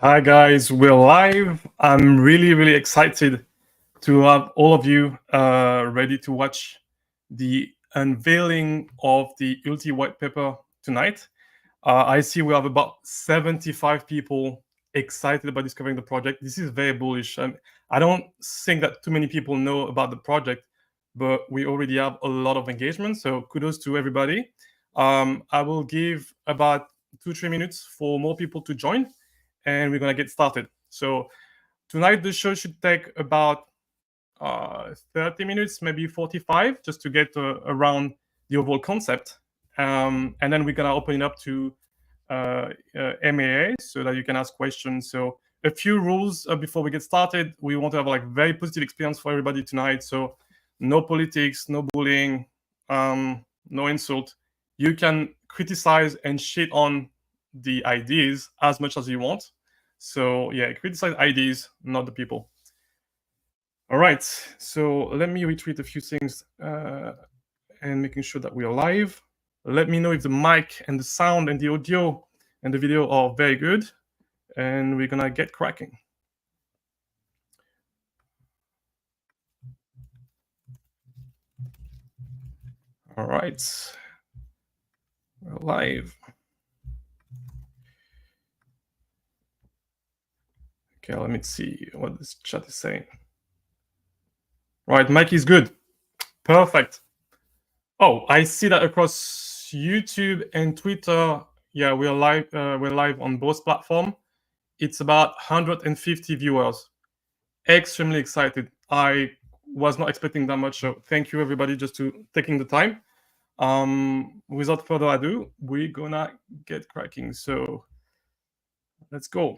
Hi guys, we're live. I'm really excited to have all of you ready to watch the unveiling of the ULTI white paper tonight. I see we have about 75 people excited about discovering the project. This is very bullish. I don't think that too many people know about the project, but we already have a lot of engagement. So kudos to everybody. I will give about 2-3 minutes for more people to join, and we're gonna get started. So tonight the show should take about 30 minutes, maybe 45, just to get around the overall concept. And then we're gonna open it up to MAA so that you can ask questions. So a few rules before we get started. We want to have like very positive experience for everybody tonight. So no politics, no bullying, no insult. You can criticize and shit on the ideas as much as you want. So yeah, criticize ideas, not the people. All right, so let me retweet a few things and making sure that we are live. Let me know if the mic and the sound and the audio and the video are very good, and we're gonna get cracking. All right, we're live. Okay, let me see what this chat is saying. Right, mic is good. Perfect. Oh, I see that across YouTube and Twitter. Yeah, we're live. We're live on both platforms. It's about 150 viewers. Extremely excited. I was not expecting that much. So thank you everybody just to taking the time. Without further ado, we're gonna get cracking. So let's go.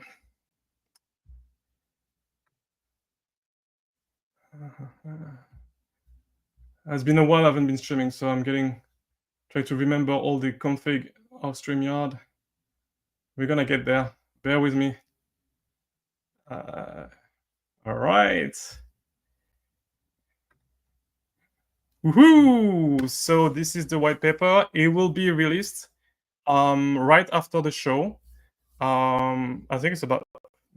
It's been a while I haven't been streaming, so I'm trying to remember all the config of StreamYard. We're gonna get there. Bear with me. All right. Woohoo! So this is the white paper. It will be released right after the show. I think it's about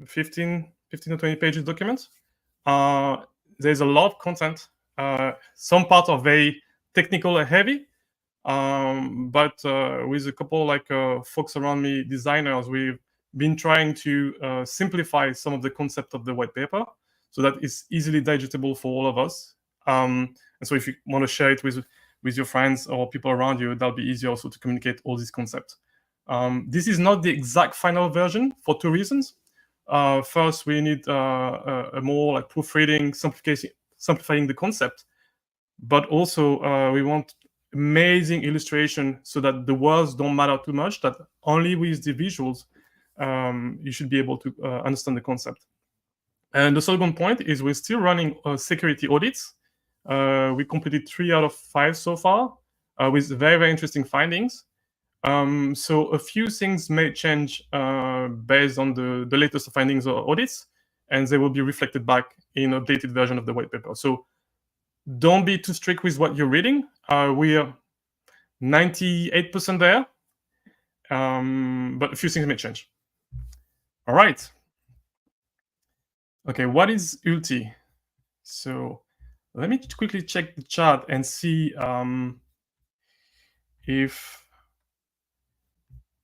15 to 20 pages document. There's a lot of content. Some parts are very technical and heavy, but with a couple like folks around me, designers, we've been trying to simplify some of the concept of the white paper so that it's easily digestible for all of us. And so if you want to share it with your friends or people around you, that'll be easier also to communicate all these concepts. This is not the exact final version for two reasons. First, we need a more like proofreading, simplifying the concept, but also we want amazing illustration so that the words don't matter too much, that only with the visuals you should be able to understand the concept. And the second point is we're still running security audits. We completed 3 out of 5 so far with very interesting findings. So a few things may change based on the latest findings or audits, and they will be reflected back in an updated version of the white paper. So don't be too strict with what you're reading. We are 98% there, but a few things may change. All right. Okay, what is ULTI? So let me quickly check the chat and see if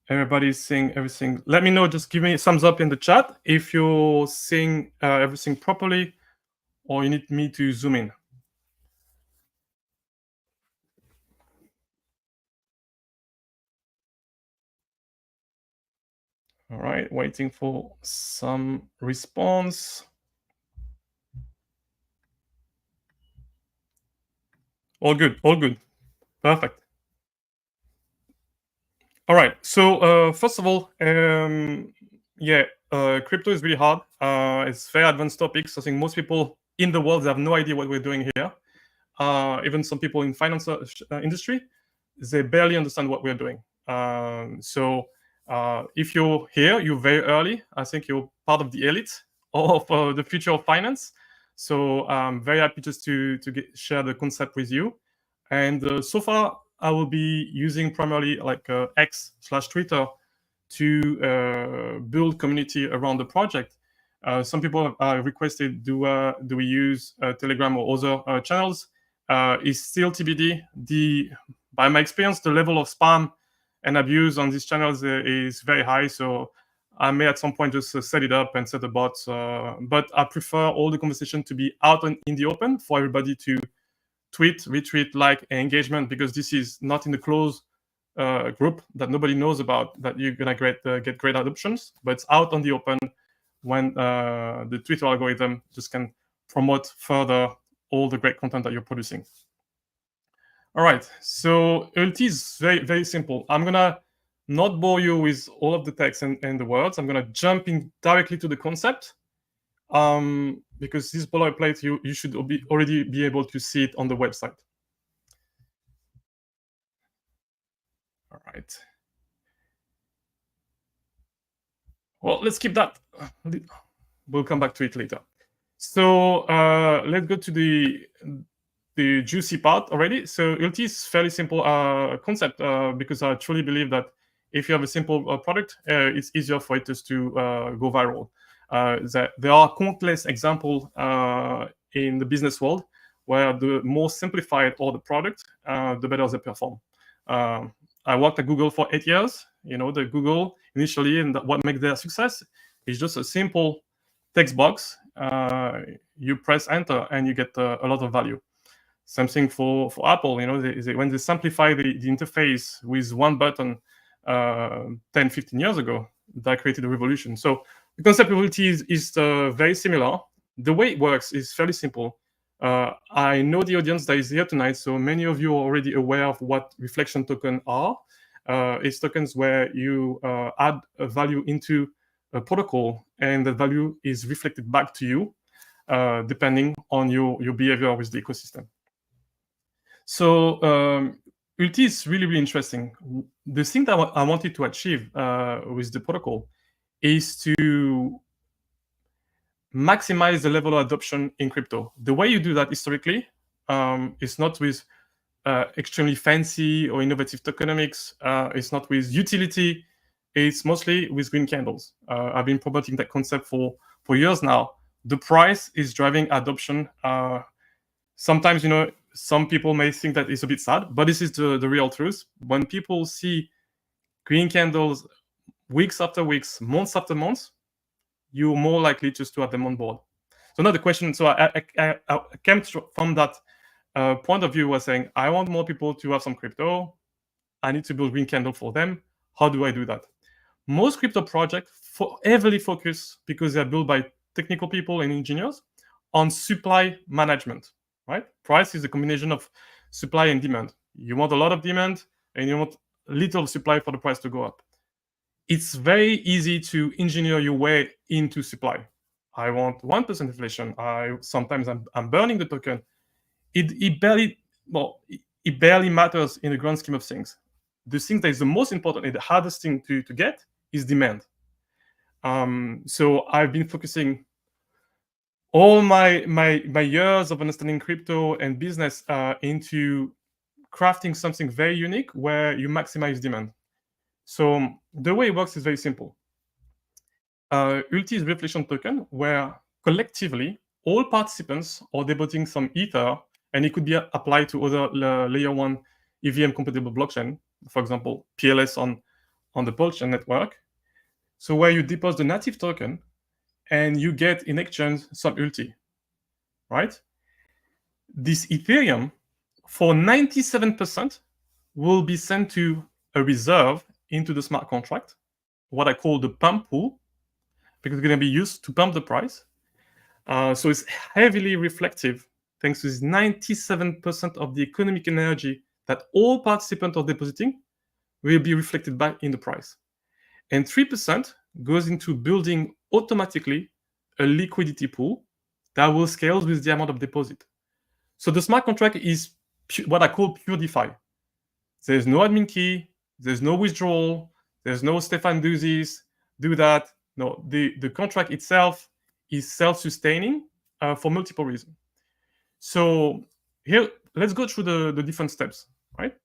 everybody's seeing everything. Let me know. Just give me a thumbs up in the chat if you're seeing everything properly, or you need me to zoom in. All right, waiting for some response. All good, all good. Perfect. All right. So first of all, yeah, crypto is really hard. It's very advanced topics. I think most people in the world have no idea what we're doing here. Even some people in finance industry, they barely understand what we're doing. So if you're here, you're very early. I think you're part of the elite of the future of finance. So I'm very happy just to share the concept with you. And so far, I will be using primarily like X/Twitter to build community around the project. Some people have requested, do we use Telegram or other channels? Is still TBD. By my experience, the level of spam and abuse on these channels is very high. So I may at some point just set it up and set a bot. But I prefer all the conversation to be out in the open for everybody to tweet, retweet, like, and engagement, because this is not in the closed group that nobody knows about, that you're gonna get great adoptions, but it's out on the open when the Twitter algorithm just can promote further all the great content that you're producing. All right, so ULTI is very, very simple. I'm gonna not bore you with all of the text and the words. I'm gonna jump in directly to the concept, because this boilerplate, you should already be able to see it on the website. All right. Well, let's keep that. We'll come back to it later. So let's go to the juicy part already. So ULTI is fairly simple concept, because I truly believe that if you have a simple product, it's easier for it just to go viral. There are countless examples in the business world where the more simplified all the product, the better they perform. I worked at Google for 8 years. You know, the Google initially, and what makes their success is just a simple text box. You press enter and you get a lot of value. Same thing for Apple. You know, when they simplify the interface with one button 10, 15 years ago, that created a revolution. So the concept of ULTI is very similar. The way it works is fairly simple. I know the audience that is here tonight, so many of you are already aware of what reflection tokens are. It's tokens where you add a value into a protocol, and the value is reflected back to you, depending on your behavior with the ecosystem. So ULTI is really, really interesting. The thing that I wanted to achieve with the protocol is to maximize the level of adoption in crypto. The way you do that historically is not with extremely fancy or innovative tokenomics. It's not with utility. It's mostly with green candles. I've been promoting that concept for years now. The price is driving adoption. Sometimes, you know, some people may think that it's a bit sad, but this is the real truth. When people see green candles weeks after weeks, months after months, you're more likely just to have them on board. So now the question, so I came from that point of view, was saying, I want more people to have some crypto. I need to build green candle for them. How do I do that? Most crypto projects heavily focus, because they're built by technical people and engineers, on supply management, right? Price is a combination of supply and demand. You want a lot of demand and you want little supply for the price to go up. It's very easy to engineer your way into supply. I want 1% inflation. Sometimes I'm burning the token. It barely matters in the grand scheme of things. The thing that is the most important and the hardest thing to get is demand. So I've been focusing all my years of understanding crypto and business into crafting something very unique where you maximize demand. So the way it works is very simple. ULTI is reflection token where collectively all participants are depositing some ether, and it could be applied to other layer 1 EVM compatible blockchain, for example, PLS on the Polchain network. So where you deposit the native token and you get in exchange some ULTI, right? This Ethereum, for 97%, will be sent to a reserve into the smart contract, what I call the pump pool, because it's going to be used to pump the price. So it's heavily reflective, thanks to this 97% of the economic energy that all participants are depositing will be reflected back in the price. And 3% goes into building automatically a liquidity pool that will scale with the amount of deposit. So the smart contract is what I call pure DeFi. There's no admin key, there's no withdrawal, there's no Stefan do this, do that. No, the contract itself is self-sustaining for multiple reasons. So here, let's go through the different steps, right?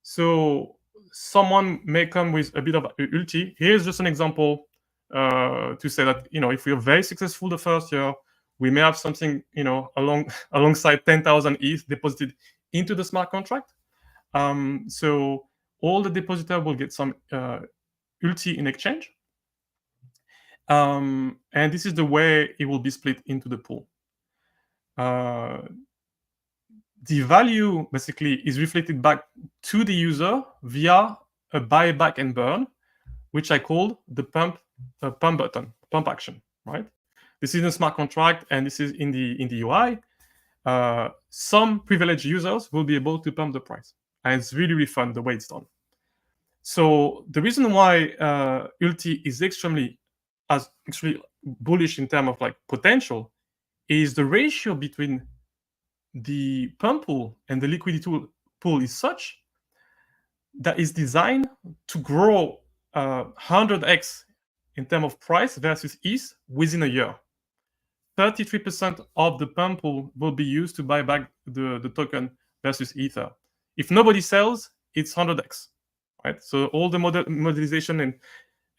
So someone may come with a bit of ULTI. Here's just an example to say that, if we are very successful the first year, we may have something, alongside 10,000 ETH deposited into the smart contract. So all the depositor will get some ULTI in exchange. And this is the way it will be split into the pool. The value basically is reflected back to the user via a buyback and burn, which I call the pump button, pump action, right? This is in a smart contract, and this is in the UI. Some privileged users will be able to pump the price, and it's really, really fun the way it's done. So the reason why ULTI is extremely bullish in terms of like potential is the ratio between the pump pool and the liquidity pool is such that is designed to grow 100x in terms of price versus ETH within a year. 33% of the pump pool will be used to buy back the token versus Ether. If nobody sells, it's 100x, right? So all the modelization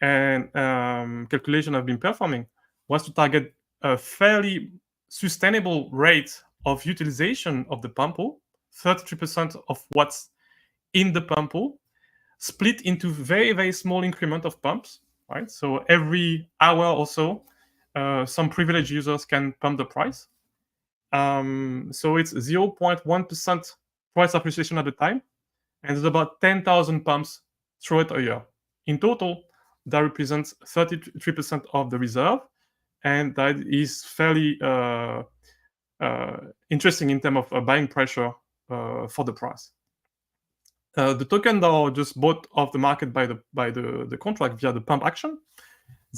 and calculation I've been performing was to target a fairly sustainable rate of utilization of the pump pool, 33% of what's in the pump pool, split into very, very small increment of pumps, right? So every hour or so, some privileged users can pump the price. So it's 0.1% price appreciation at a time, and there's about 10,000 pumps throughout a year. In total, that represents 33% of the reserve, and that is fairly interesting in terms of buying pressure for the price. The token that are just bought off the market by the contract via the pump action,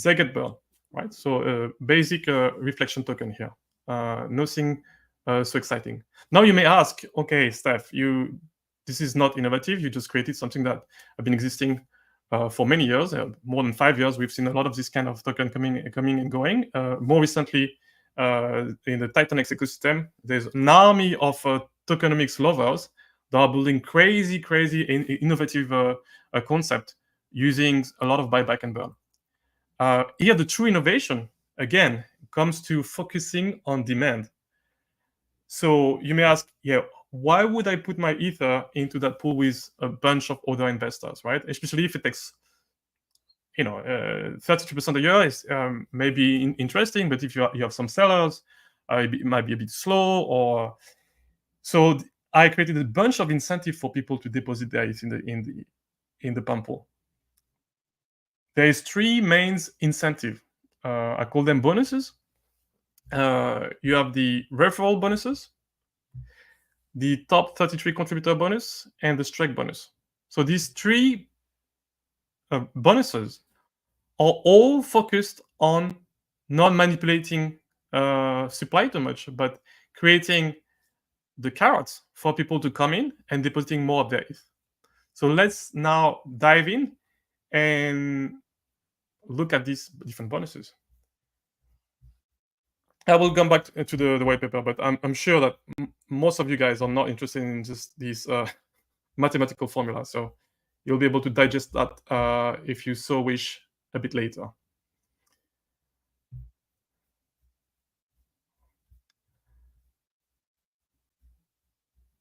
they get burned, right? So basic reflection token here. Nothing so exciting. Now you may ask, okay, Steph, this is not innovative. You just created something that have been existing for many years, more than 5 years. We've seen a lot of this kind of token coming and going. More recently, in the Titanex ecosystem, there's an army of tokenomics lovers that are building crazy, innovative concept using a lot of buyback and burn. Here, the true innovation, again, comes to focusing on demand. So you may ask, why would I put my Ether into that pool with a bunch of other investors, right? Especially if it takes, 32% a year is maybe interesting, but if you have some sellers, it might be a bit slow. So I created a bunch of incentive for people to deposit their ETH in the pump pool. There is 3 main incentive. I call them bonuses. You have the referral bonuses, the top 33 contributor bonus, and the strike bonus. So these 3 bonuses are all focused on not manipulating supply too much, but creating the carrots for people to come in and depositing more of their ETH. So let's now dive in and look at these different bonuses. I will come back to the white paper, but I'm sure that most of you guys are not interested in just these mathematical formulas. So you'll be able to digest that if you so wish a bit later.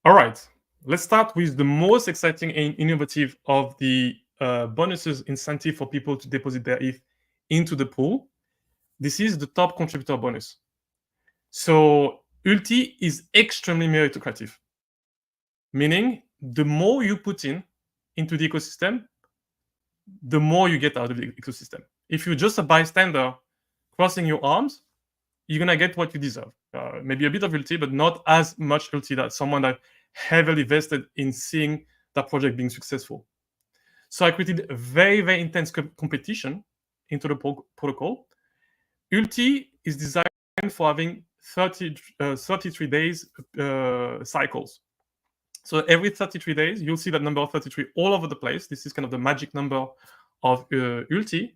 All right, let's start with the most exciting and innovative of the bonuses incentive for people to deposit their ETH into the pool. This is the top contributor bonus. So ULTI is extremely meritocratic, meaning the more you put into the ecosystem, the more you get out of the ecosystem. If you're just a bystander crossing your arms, you're gonna get what you deserve. Maybe a bit of ULTI, but not as much ULTI that someone that heavily vested in seeing that project being successful. So I created a very, very intense competition into the protocol. ULTI is designed for having 33 days cycles. So every 33 days, you'll see that number of 33 all over the place. This is kind of the magic number of ULTI.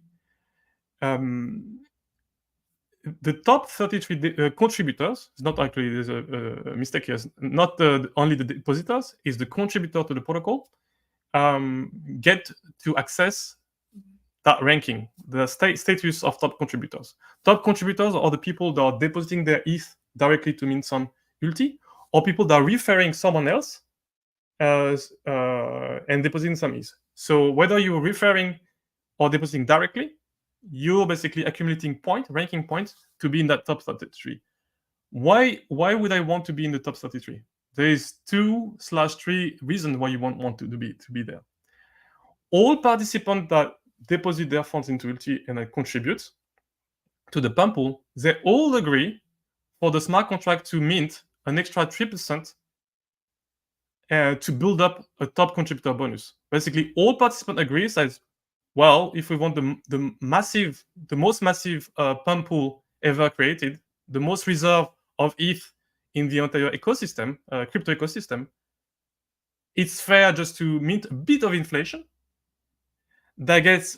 The top 33 contributors, it's not actually, there's a mistake here, it's not only the depositors, is the contributor to the protocol. get to access that ranking, the status of top contributors. Top contributors are the people that are depositing their ETH directly to mint some ULTI, or people that are referring someone else and depositing some ETH. So whether you're referring or depositing directly, you're basically accumulating ranking points to be in that top 33. Why would I want to be in the top 33? There is 2/3 reasons why you want to be there. All participants that deposit their funds into ULTI and contribute to the pump pool, they all agree for the smart contract to mint an extra 3% to build up a top contributor bonus. Basically, all participants agree that, well, if we want the most massive pump pool ever created, the most reserve of ETH in the entire ecosystem, crypto ecosystem, it's fair just to mint a bit of inflation that gets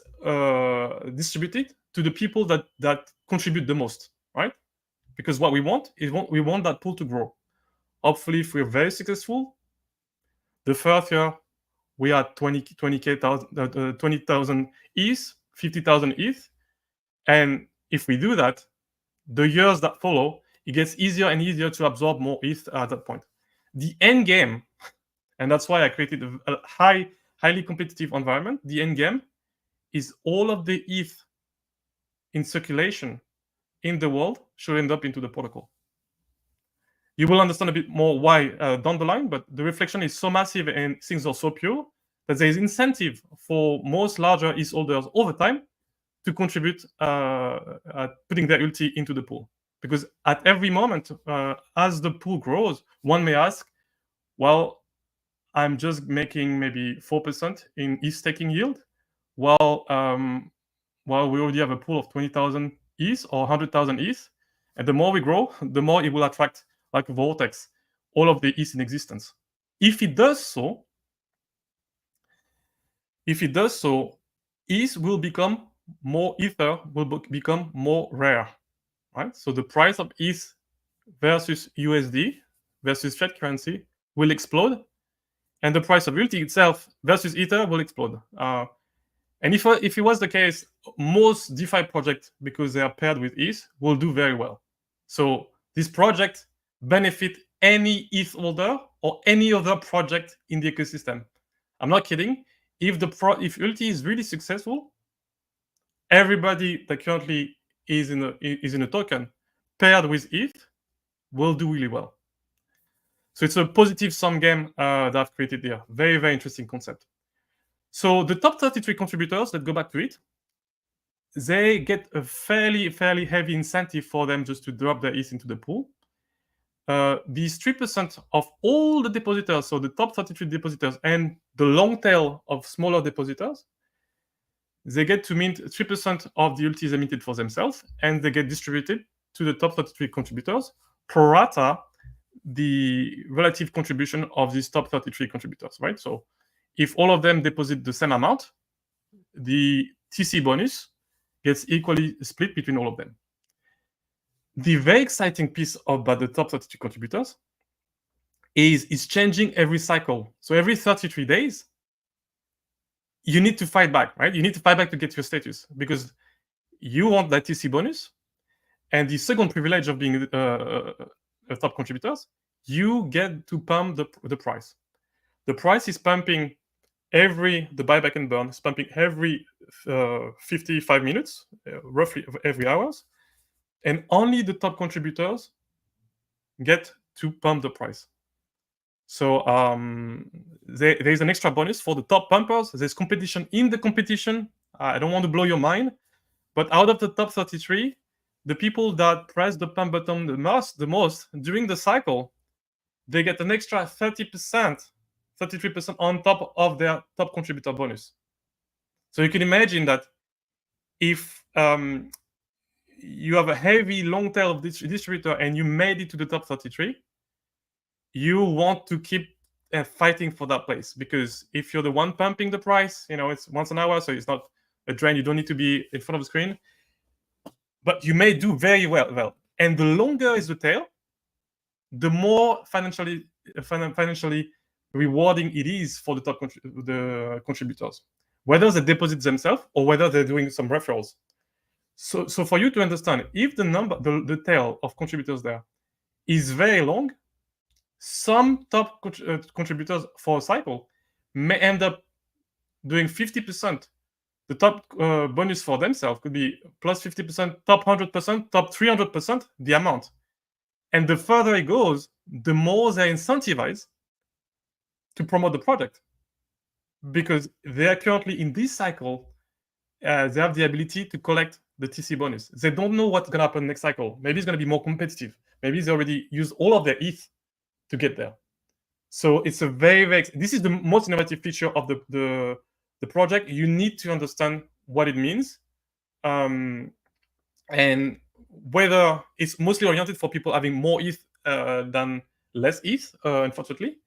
distributed to the people that contribute the most, right? Because what we want is we want that pool to grow. Hopefully, if we're very successful, the first year we are 20,000 ETH, 50,000 ETH, and if we do that, the years that follow, it gets easier and easier to absorb more ETH at that point. The end game, and that's why I created a highly competitive environment. The end game is all of the ETH in circulation in the world should end up into the protocol. You will understand a bit more why down the line, but the reflection is so massive and things are so pure that there is incentive for most larger ETH holders over time to contribute putting their ULTI into the pool. Because at every moment, as the pool grows, one may ask, well, I'm just making maybe 4% in ETH staking yield, while we already have a pool of 20,000 ETH or 100,000 ETH. And the more we grow, the more it will attract, like a vortex, all of the ETH in existence. If it does so, ETH will become more Ether, will become more rare, right? So the price of ETH versus USD versus fiat currency will explode, and the price of ULTI itself versus Ether will explode. And if it was the case, most DeFi projects, because they are paired with ETH, will do very well. So this project benefit any ETH holder or any other project in the ecosystem. I'm not kidding. If ULTI is really successful, everybody that currently is in a token paired with ETH will do really well. So it's a positive sum game that I've created here. Very, very interesting concept. So the top 33 contributors, let's go back to it, they get a fairly heavy incentive for them just to drop their ETH into the pool. These 3% of all the depositors, so the top 33 depositors and the long tail of smaller depositors, they get to mint 3% of the ULTIs they minted for themselves, and they get distributed to the top 33 contributors, pro rata the relative contribution of these top 33 contributors, right? So if all of them deposit the same amount, the TC bonus gets equally split between all of them. The very exciting piece about the top 33 contributors is it's changing every cycle. So every 33 days, you need to fight back, right? You need to fight back to get your status because you want that TC bonus. And the second privilege of being a top contributors, you get to pump the price. The price is pumping the buyback and burn is pumping every 55 minutes, roughly every hours. And only the top contributors get to pump the price. So there is an extra bonus for the top pumpers. There's competition in the competition. I don't want to blow your mind, but out of the top 33, the people that press the pump button the most during the cycle, they get an extra 30%, 33% on top of their top contributor bonus. So you can imagine that if you have a heavy long tail of distributor and you made it to the top 33, you want to keep fighting for that place, because if you're the one pumping the price, it's once an hour, so it's not a drain. You don't need to be in front of the screen, but you may do very well. And the longer is the tail, the more financially rewarding it is for the contributors, whether they deposit themselves or whether they're doing some referrals. So for you to understand, if the tail of contributors there is very long, some top contributors for a cycle may end up doing 50%. The top bonus for themselves could be plus 50%, top 100%, top 300%, the amount. And the further it goes, the more they're incentivized to promote the project, because they are currently in this cycle. They have the ability to collect the TC bonus. They don't know what's going to happen next cycle. Maybe it's going to be more competitive. Maybe they already used all of their ETH to get there. So it's a this is the most innovative feature of the project. You need to understand what it means, and whether it's mostly oriented for people having more ETH than less ETH, unfortunately.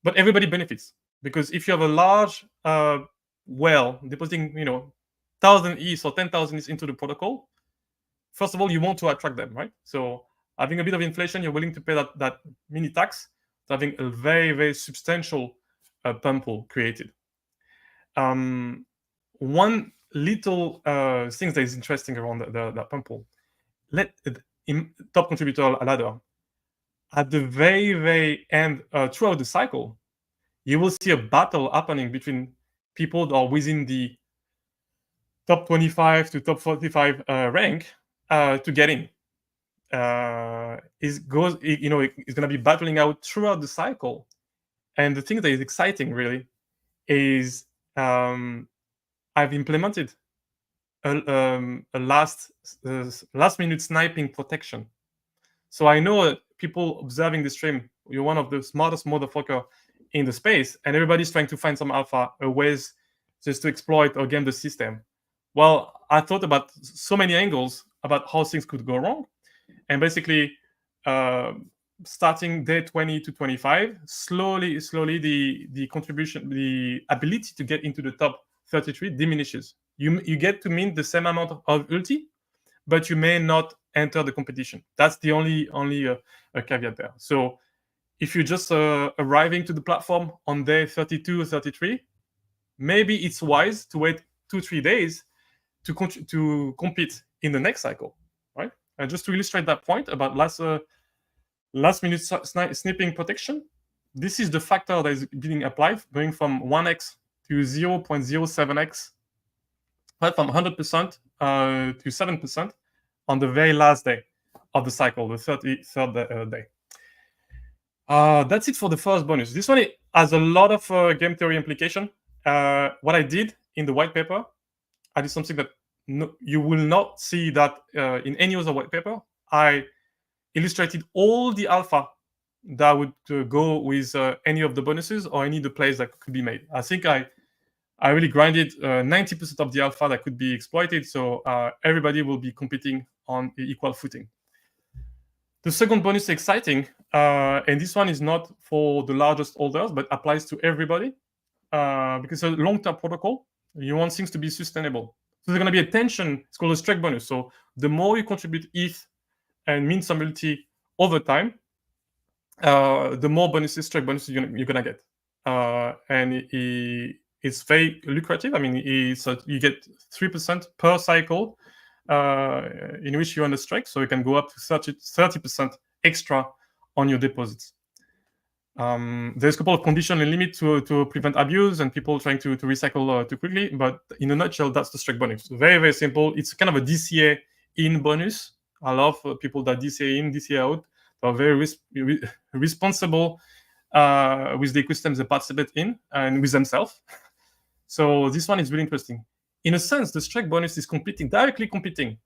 But everybody benefits, because if you have a large depositing 1,000 ETH or 10,000 ETH into the protocol, first of all, you want to attract them, right? So having a bit of inflation, you're willing to pay that mini tax, to having a very, very substantial pump pool created. One little thing that is interesting around the pump pool, in top contributor ladder, at the very, very end, throughout the cycle, you will see a battle happening between people that are within the top 25 to top 45 rank to get in. It's going to be battling out throughout the cycle. And the thing that is exciting, really, is I've implemented a last minute sniping protection. So I know people observing the stream, you're one of the smartest motherfucker in the space, and everybody's trying to find some alpha ways just to exploit or game the system. Well, I thought about so many angles about how things could go wrong, and basically, starting day 20 to 25, slowly, the contribution, the ability to get into the top 33 diminishes. You get to mint the same amount of ULTI, but you may not enter the competition. That's the only caveat there. So if you're just arriving to the platform on day 32 or 33, maybe it's wise to wait 2-3 days to compete in the next cycle, right? And just to illustrate that point about last minute snipping protection, this is the factor that is being applied, going from 1x to 0.07x, right, from 100% to 7% on the very last day of the cycle, the 33rd day. That's it for the first bonus. This one has a lot of game theory implication. What I did in the white paper, I did something that you will not see that in any other white paper. I illustrated all the alpha that would go with any of the bonuses or any of the plays that could be made. I think I really grinded 90% of the alpha that could be exploited, so everybody will be competing on equal footing. The second bonus is exciting, and this one is not for the largest holders, but applies to everybody, because it's a long-term protocol. You want things to be sustainable. So there's going to be a tension. It's called a strike bonus. So the more you contribute ETH and mint some ULTI over time, the more strike bonuses you're going to get. And it's very lucrative. I mean, you get 3% per cycle in which you're on the strike. So you can go up to 30% extra on your deposits. There's a couple of conditions and limits to prevent abuse and people trying to recycle too quickly. But in a nutshell, that's the strike bonus. Very, very simple. It's kind of a DCA in bonus. I love people that DCA in, DCA out. They are very responsible with the ecosystems they participate in and with themselves. So this one is really interesting. In a sense, the strike bonus is directly competing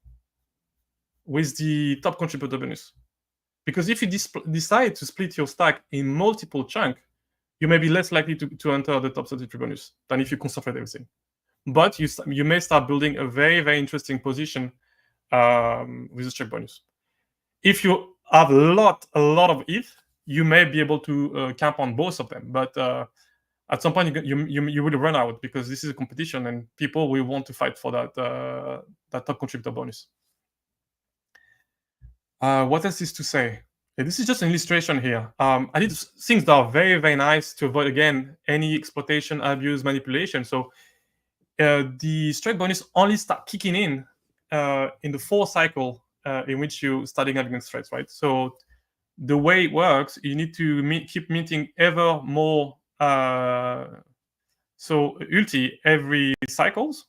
with the top contributor bonus. Because if you decide to split your stack in multiple chunks, you may be less likely to enter the top 33 bonus than if you concentrate everything. But you may start building a very, very interesting position with the strike bonus. If you have a lot of ETH, you may be able to camp on both of them. But at some point, you will run out, because this is a competition and people will want to fight for that top contributor bonus. What else is to say? This is just an illustration here. I did things that are very, very nice to avoid, again, any exploitation, abuse, manipulation. So the strike bonus only start kicking in the 4th cycle in which you starting having strikes, right? So the way it works, you need to keep minting ever more so ULTI every cycles.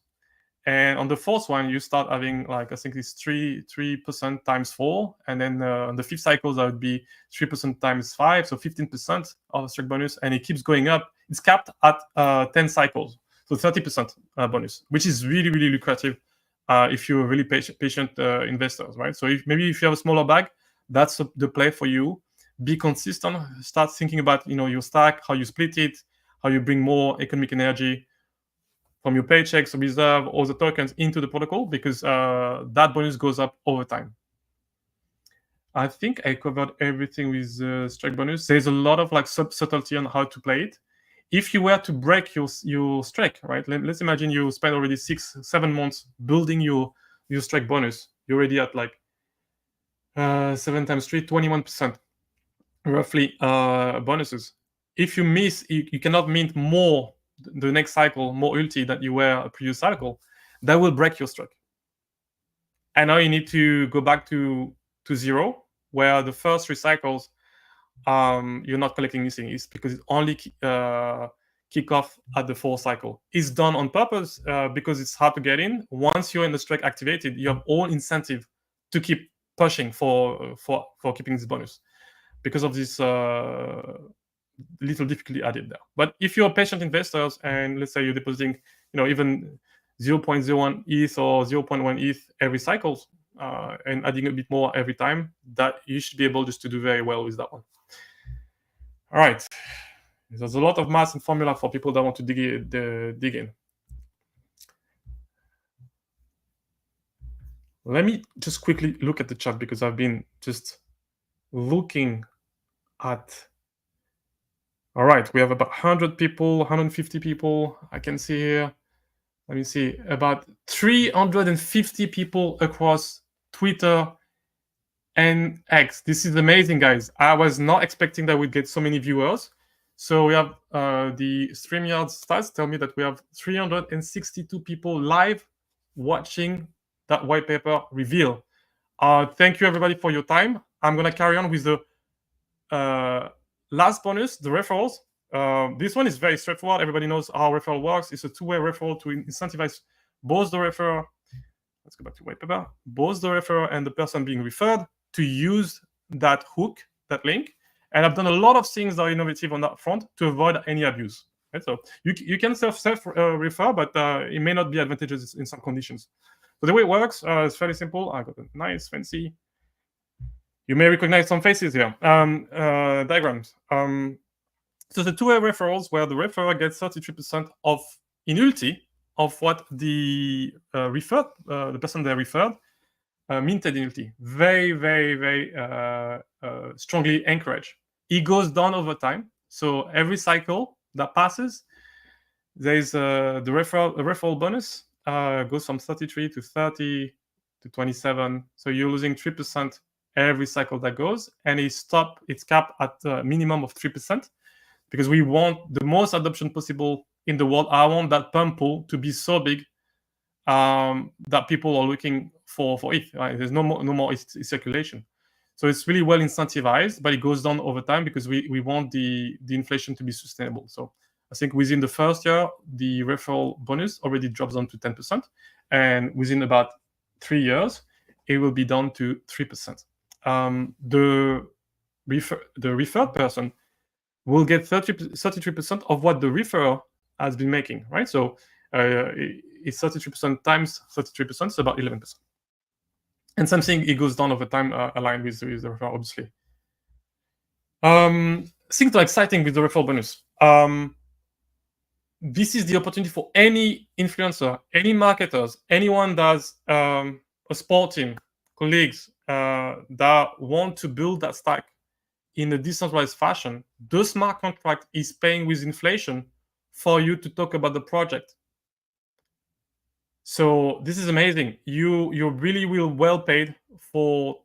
And on the 4th one, you start having, like, I think it's 3% times 4, and then on the 5th cycles that would be 3% times 5, so 15% of strike bonus, and it keeps going up. It's capped at 10 cycles, so 30% bonus, which is really, really lucrative if you're really patient investors, right? So if you have a smaller bag, that's the play for you. Be consistent. Start thinking about your stack, how you split it, how you bring more economic energy from your paychecks, reserve, all the tokens into the protocol, because that bonus goes up over time. I think I covered everything with strike bonus. There's a lot of subtlety on how to play it. If you were to break your strike, right? Let's imagine you spent already 6-7 months building your strike bonus. You're already at 7 times 3, 21% roughly bonuses. If you miss, you cannot mint more the next cycle, more ULTI than you were a previous cycle. That will break your strike. And now you need to go back to 0, where the first 3 cycles you're not collecting anything. It's because it only kick off at the 4th cycle. It's done on purpose because it's hard to get in. Once you're in the strike activated, you have all incentive to keep pushing for keeping this bonus, because of this little difficulty added there. But if you're patient investors, and let's say you're depositing, even 0.01 ETH or 0.1 ETH every cycle, and adding a bit more every time, that you should be able just to do very well with that one. All right. There's a lot of math and formula for people that want to dig in. Let me just quickly look at the chat, because I've been just looking at. All right, we have about 100 people, 150 people. I can see here. Let me see, about 350 people across Twitter and X. This is amazing, guys. I was not expecting that we'd get so many viewers. So we have the StreamYard stats tell me that we have 362 people live watching that white paper reveal. Thank you, everybody, for your time. I'm going to carry on with the last bonus, the referrals. This one is very straightforward. Everybody knows how referral works. It's a two-way referral to incentivize both the referrer. Let's go back to Whitepaper. Both the referrer and the person being referred to use that hook, that link. And I've done a lot of things that are innovative on that front to avoid any abuse. Right? So you can self-refer, but it may not be advantageous in some conditions. So the way it works is fairly simple. I got a nice, fancy. You may recognize some faces here. Diagrams. So the two-way referrals, where the referrer gets 33% of in ULTI of what the referred, the person they referred, minted in ULTI. Very, very, very strongly encouraged. It goes down over time. So every cycle that passes, there is the referral bonus goes from 33 to 30 to 27. So you're losing 3% every cycle that goes, and it's capped at a minimum of 3%, because we want the most adoption possible in the world. I want that pump pool to be so big that people are looking for ETH. Right? There's no more ETH circulation. So it's really well incentivized, but it goes down over time because we want the inflation to be sustainable. So I think within the first year, the referral bonus already drops down to 10%. And within about 3 years, it will be down to 3%. The referred person will get 33% of what the referrer has been making, right? So it's 33% times 33%, it's about 11%. And something, it goes down over time, aligned with the referral, obviously. Things that are exciting with the referral bonus. This is the opportunity for any influencer, any marketers, anyone that's a sport team, colleagues that want to build that stack in a decentralized fashion. The smart contract is paying with inflation for you to talk about the project. So this is amazing. You really will well paid for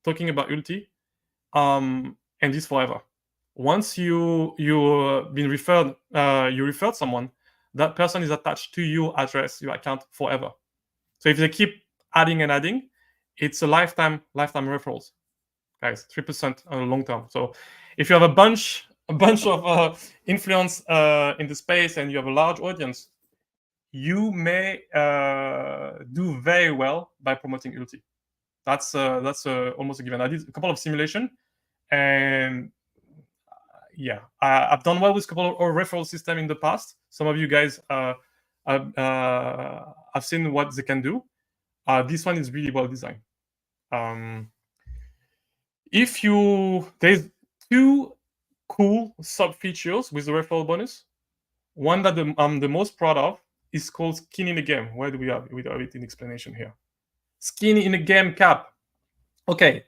talking about ULTI. and this forever. Once you been referred, you referred someone, that person is attached to your address, your account forever. So if they keep adding and adding, it's a lifetime referrals, guys. 3% on the long term. So if you have a bunch of influence in the space and you have a large audience, you may do very well by promoting ULTI. That's almost a given. I did a couple of simulation, and yeah, I've done well with a couple of referral system in the past. Some of you guys I've seen what they can do. This one is really well designed. If you there's two cool sub features with the referral bonus. One that I'm the most proud of is called skin in the game. Where do we have it in explanation here? Skin in the game cap. Okay,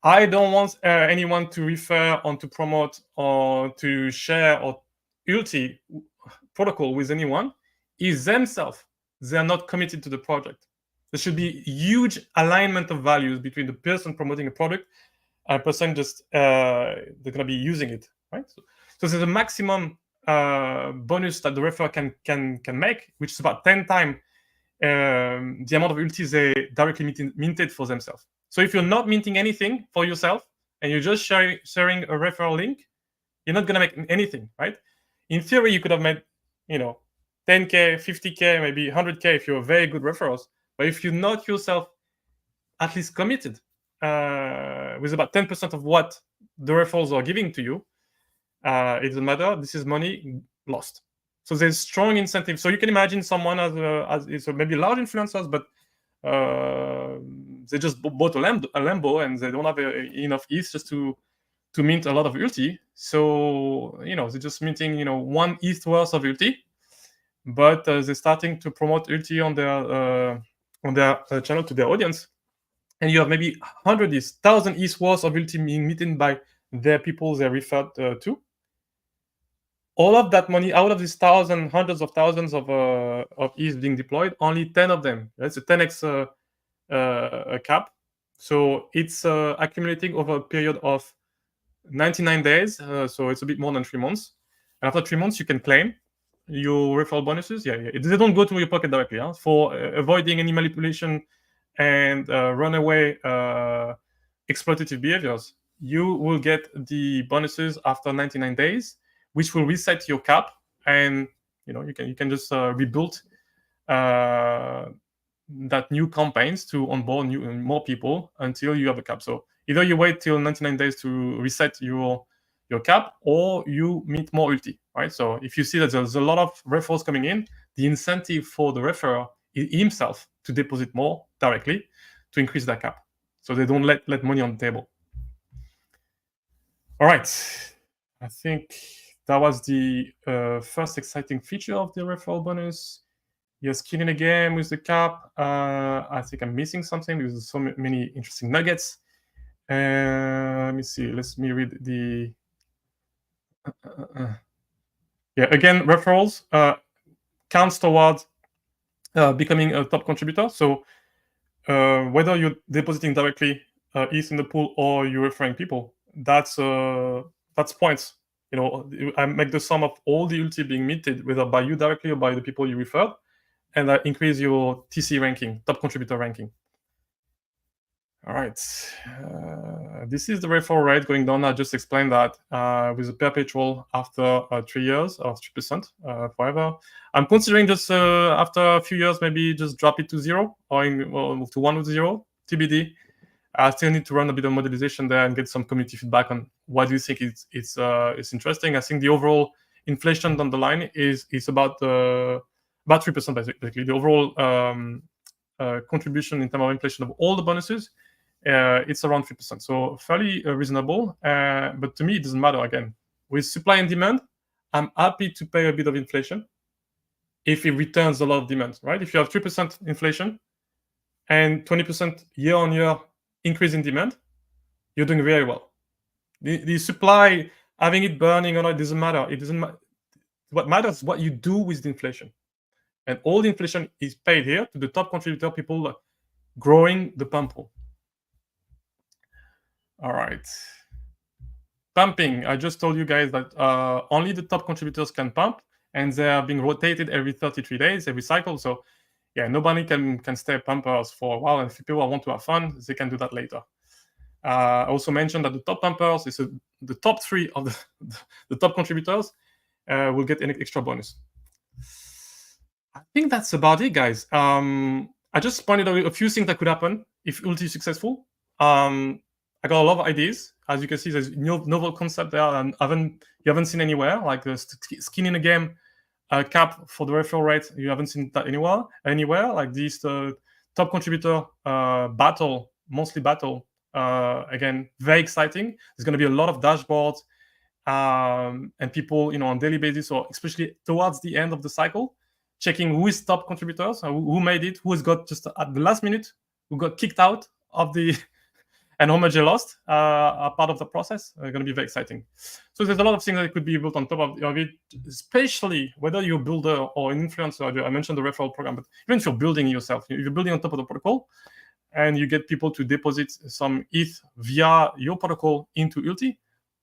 I don't want anyone to refer or to promote or to share or ULTI protocol with anyone. Is themselves, they are not committed to the project. There should be huge alignment of values between the person promoting a product and a person just they're going to be using it, right? So there's a maximum bonus that the referrer can make, which is about 10 times the amount of ULTIs they directly minted for themselves. So if you're not minting anything for yourself and you're just sharing a referral link, you're not going to make anything, right? In theory, you could have made, 10K, 50K, maybe 100K if you're very good referrals. But if you're not yourself at least committed with about 10% of what the referrals are giving to you, it doesn't matter. This is money lost. So there's strong incentive. So you can imagine someone as maybe large influencers, but they just bought a Lambo and they don't have enough ETH just to mint a lot of ULTI. So they're just minting 1 ETH worth of ULTI, but they're starting to promote ULTI on their channel to their audience, and you have maybe 100 ETH, 1,000 ETH worth of ULTI being minted by their people they referred to. All of that money, out of these thousands, hundreds of thousands of ETH being deployed, only 10 of them. That's a 10x cap. So it's accumulating over a period of 99 days. So it's a bit more than 3 months. And after 3 months, you can claim your referral bonuses. Yeah. They don't go to your pocket directly. For avoiding any manipulation and runaway exploitative behaviors, you will get the bonuses after 99 days, which will reset your cap, and you can just rebuild that new campaigns to onboard more people until you have a cap. So either you wait till 99 days to reset your cap, or you mint more ULTI, right? So if you see that there's a lot of referrals coming in, the incentive for the referrer is himself to deposit more directly to increase that cap, so they don't let money on the table. All right, I think that was the first exciting feature of the referral bonus. You're skin in the game with the cap. I think I'm missing something because there's so many interesting nuggets. Let me see. Let me read the. Yeah, again, referrals counts towards becoming a top contributor. So whether you're depositing directly ETH in the pool or you're referring people, that's points. I make the sum of all the ULTI being minted, whether by you directly or by the people you referred, and that increase your TC ranking, top contributor ranking. All right. This is the referral rate going down. I just explained that with a perpetual after 3 years of 3% forever. I'm considering just after a few years, maybe just drop it to 0 or move to 1 with 0, TBD. I still need to run a bit of modelization there and get some community feedback on what do you think it's interesting. I think the overall inflation down the line is about 3% basically. The overall contribution in terms of inflation of all the bonuses, it's around 3%. So fairly reasonable. But to me, it doesn't matter. Again, with supply and demand, I'm happy to pay a bit of inflation if it returns a lot of demand, right? If you have 3% inflation and 20% year-on-year increase in demand, you're doing very well. The supply, having it burning or not, it doesn't matter. It doesn't matter. What matters is what you do with the inflation. And all the inflation is paid here to the top contributor, people growing the pump pool. All right. pumping. I just told you guys that only the top contributors can pump, and they are being rotated every 33 days, every cycle. So yeah, nobody can stay pumpers for a while, and if people want to have fun, they can do that later. I also mentioned that the top pumpers is the top 3 of the top contributors will get an extra bonus. I think that's about it, guys. I just pointed out a few things that could happen if ULTI is successful. I got a lot of ideas. As you can see, there's novel concept there, and you haven't seen anywhere, like the skin in a game cap for the referral rate. You haven't seen that anywhere. Like this top contributor monthly battle. Again, very exciting. There's going to be a lot of dashboards and people, on daily basis, or especially towards the end of the cycle, checking who is top contributors, who made it, who has got just at the last minute, who got kicked out of the and how much they lost are part of the process. Going to be very exciting. So there's a lot of things that could be built on top of it, especially whether you're a builder or an influencer. I mentioned the referral program, but even if you're building yourself, if you're building on top of the protocol, and you get people to deposit some ETH via your protocol into ULTI,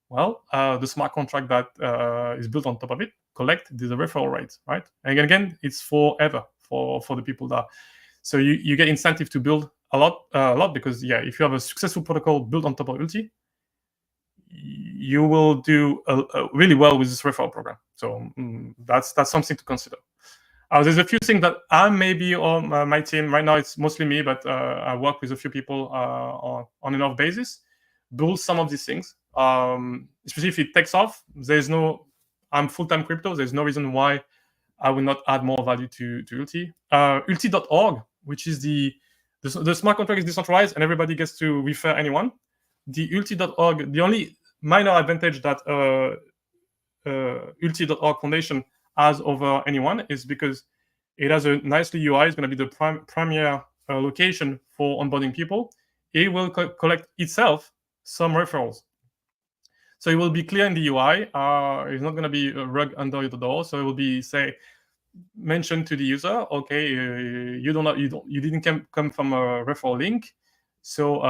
well, the smart contract that is built on top of it collect the referral rate, right? And again, it's forever for the people that. So you get incentive to build a lot because if you have a successful protocol built on top of ULTI, you will do really well with this referral program. So that's something to consider. There's a few things that I maybe on my team right now. It's mostly me, but I work with a few people on an off basis. Build some of these things, especially if it takes off. I'm full-time crypto. There's no reason why I will not add more value to ULTI. ULTI.org, which is the smart contract is decentralized and everybody gets to refer anyone. The ULTI.org, the only minor advantage that ULTI.org Foundation has over anyone is because it has a nicely UI. It's going to be the premier location for onboarding people. It will collect itself some referrals. So it will be clear in the UI. It's not going to be a rug under the door. So it will be, mention to the user, okay, you didn't come from a referral link. So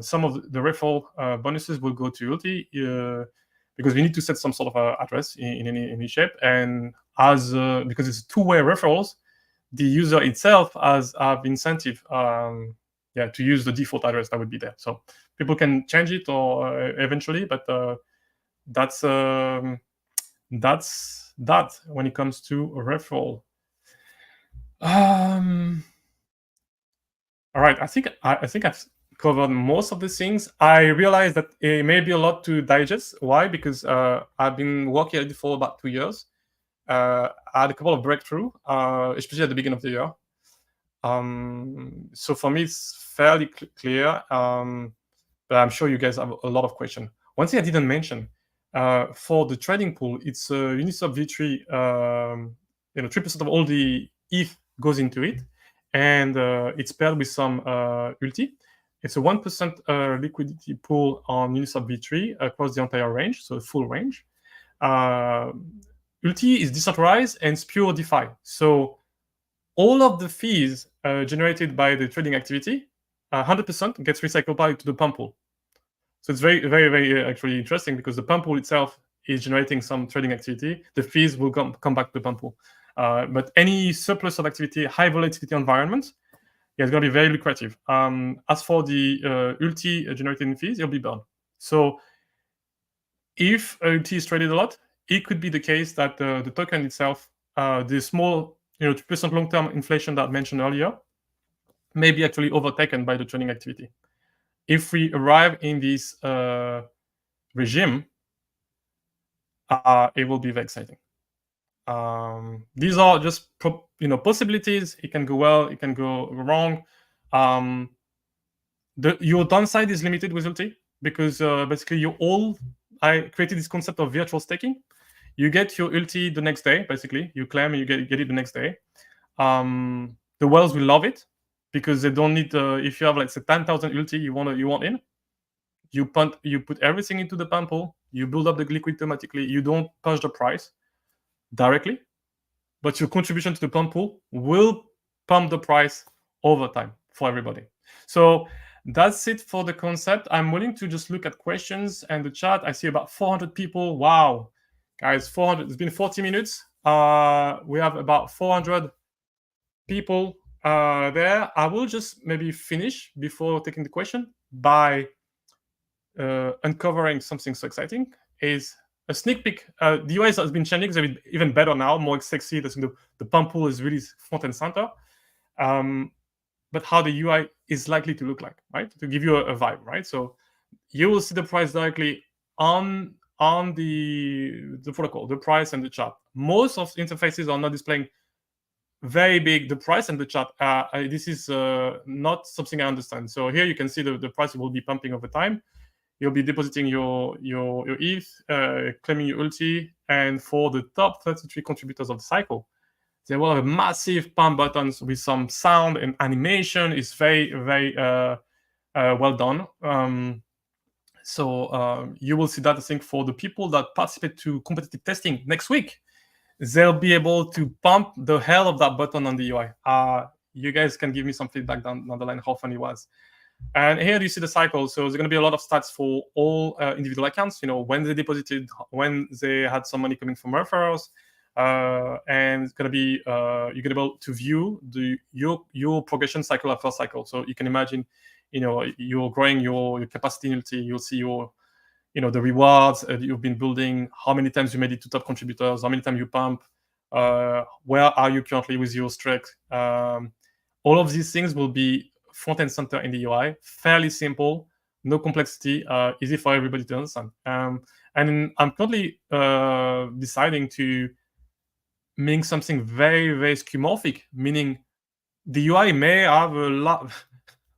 some of the referral bonuses will go to ULTI because we need to set some sort of address in any shape. And because it's two-way referrals, the user itself have incentive to use the default address that would be there. So people can change it or eventually, but that's that when it comes to a referral. All right, I think I've covered most of the things. I realized that it may be a lot to digest. Why? Because I've been working at it for about 2 years. I had a couple of breakthroughs, especially at the beginning of the year. So for me, it's fairly clear, but I'm sure you guys have a lot of questions. One thing I didn't mention, for the trading pool, it's Uniswap V3. 3% of all the ETH goes into it, and it's paired with some ULTI. It's a 1% liquidity pool on Uniswap V3 across the entire range, so full range. ULTI is decentralized and it's pure DeFi. So all of the fees generated by the trading activity, 100% gets recycled back to the pump pool. So it's very, very, very actually interesting because the pump pool itself is generating some trading activity. The fees will come back to the pump pool. But any surplus of activity, high volatility environment, it's going to be very lucrative. As for the ULTI generating fees, it'll be burned. So if ULTI is traded a lot, it could be the case that the token itself, the small 2% long-term inflation that I mentioned earlier, may be actually overtaken by the trading activity. If we arrive in this regime, it will be very exciting. These are just possibilities. It can go well, it can go wrong. Your downside is limited with ULTI because basically I created this concept of virtual staking. You get your ULTI the next day, basically. You claim and you get it the next day. The whales will love it because they don't need. If you have like 10,000 ULTI, you want in. You put everything into the pump pool. You build up the liquidity automatically. You don't push the price directly, but your contribution to the pump pool will pump the price over time for everybody. So That's it for the concept. I'm willing to just look at questions and the chat. I see about 400 people. Wow, guys, 400. It's been 40 minutes. We have about 400 people there. I will just maybe finish before taking the question by uncovering something so exciting. Is a sneak peek. The UI has been changing. It's even better now, more sexy. The pump pool is really front and center. But how the UI is likely to look like, right? To give you a vibe, right? So you will see the price directly on the protocol, the price and the chart. Most of the interfaces are not displaying very big the price and the chart. This is not something I understand. So here you can see the price will be pumping over time. You'll be depositing your ETH, claiming your ULTI, and for the top 33 contributors of the cycle, there will have massive pump buttons with some sound and animation. It's very, very well done. So you will see that, I think, for the people that participate to competitive testing next week, they'll be able to pump the hell of that button on the UI. You guys can give me some feedback down the line how fun it was. And here you see the cycle. So there's going to be a lot of stats for all individual accounts. When they deposited, when they had some money coming from referrals, and it's going to be you're going to be able to view your progression cycle after cycle. So you can imagine, you're growing your capacity in ULTI. You'll see your the rewards you've been building, how many times you made it to top contributors, how many times you pump, where are you currently with your streak. All of these things will be front and center in the UI. Fairly simple, no complexity, easy for everybody to understand. And I'm currently deciding to make something very, very skeuomorphic, meaning the UI may have a lot,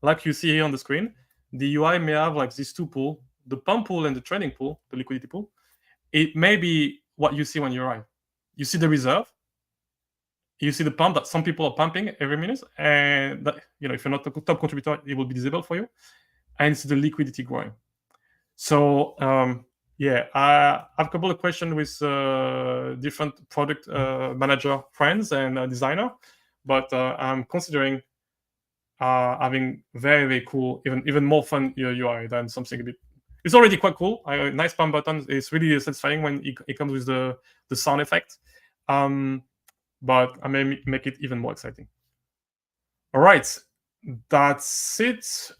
like you see here on the screen, the UI may have like these two pools, the pump pool and the trading pool, the liquidity pool. It may be what you see when you arrive. You see the reserve, you see the pump that some people are pumping every minute, and that, if you're not a top contributor, it will be disabled for you, and it's the liquidity growing. So yeah, I have a couple of questions with different product manager friends and designer, but I'm considering having very, very cool, even more fun UI than something a bit. It's already quite cool. Nice pump button. It's really satisfying when it comes with the sound effect. But I may make it even more exciting. All right, that's it.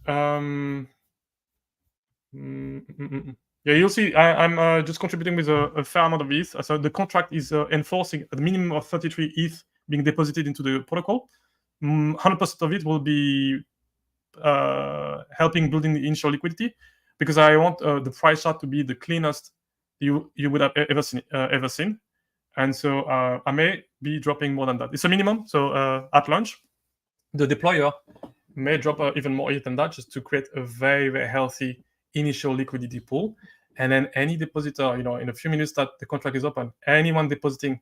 Yeah, you'll see. I'm just contributing with a fair amount of ETH. So the contract is enforcing a minimum of 33 ETH being deposited into the protocol. 100% of it will be helping building the initial liquidity, because I want the price chart to be the cleanest you would have ever seen. And so I may be dropping more than that. It's a minimum. So at launch, the deployer may drop even more ETH than that, just to create a very, very healthy initial liquidity pool. And then any depositor, in a few minutes that the contract is open, anyone depositing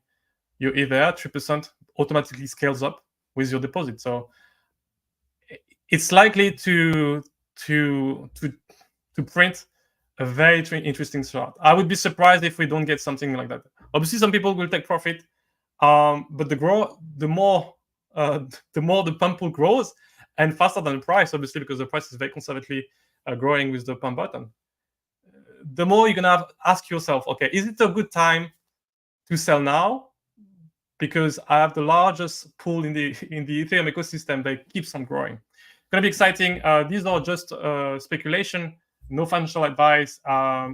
your ETH there, 3% automatically scales up with your deposit. So it's likely to print a very interesting chart. I would be surprised if we don't get something like that. Obviously, some people will take profit, but the more the pump pool grows, and faster than the price, obviously, because the price is very conservatively growing with the pump button. The more you're gonna ask yourself, okay, is it a good time to sell now? Because I have the largest pool in the Ethereum ecosystem that keeps on growing. Gonna be exciting. These are just speculation, no financial advice.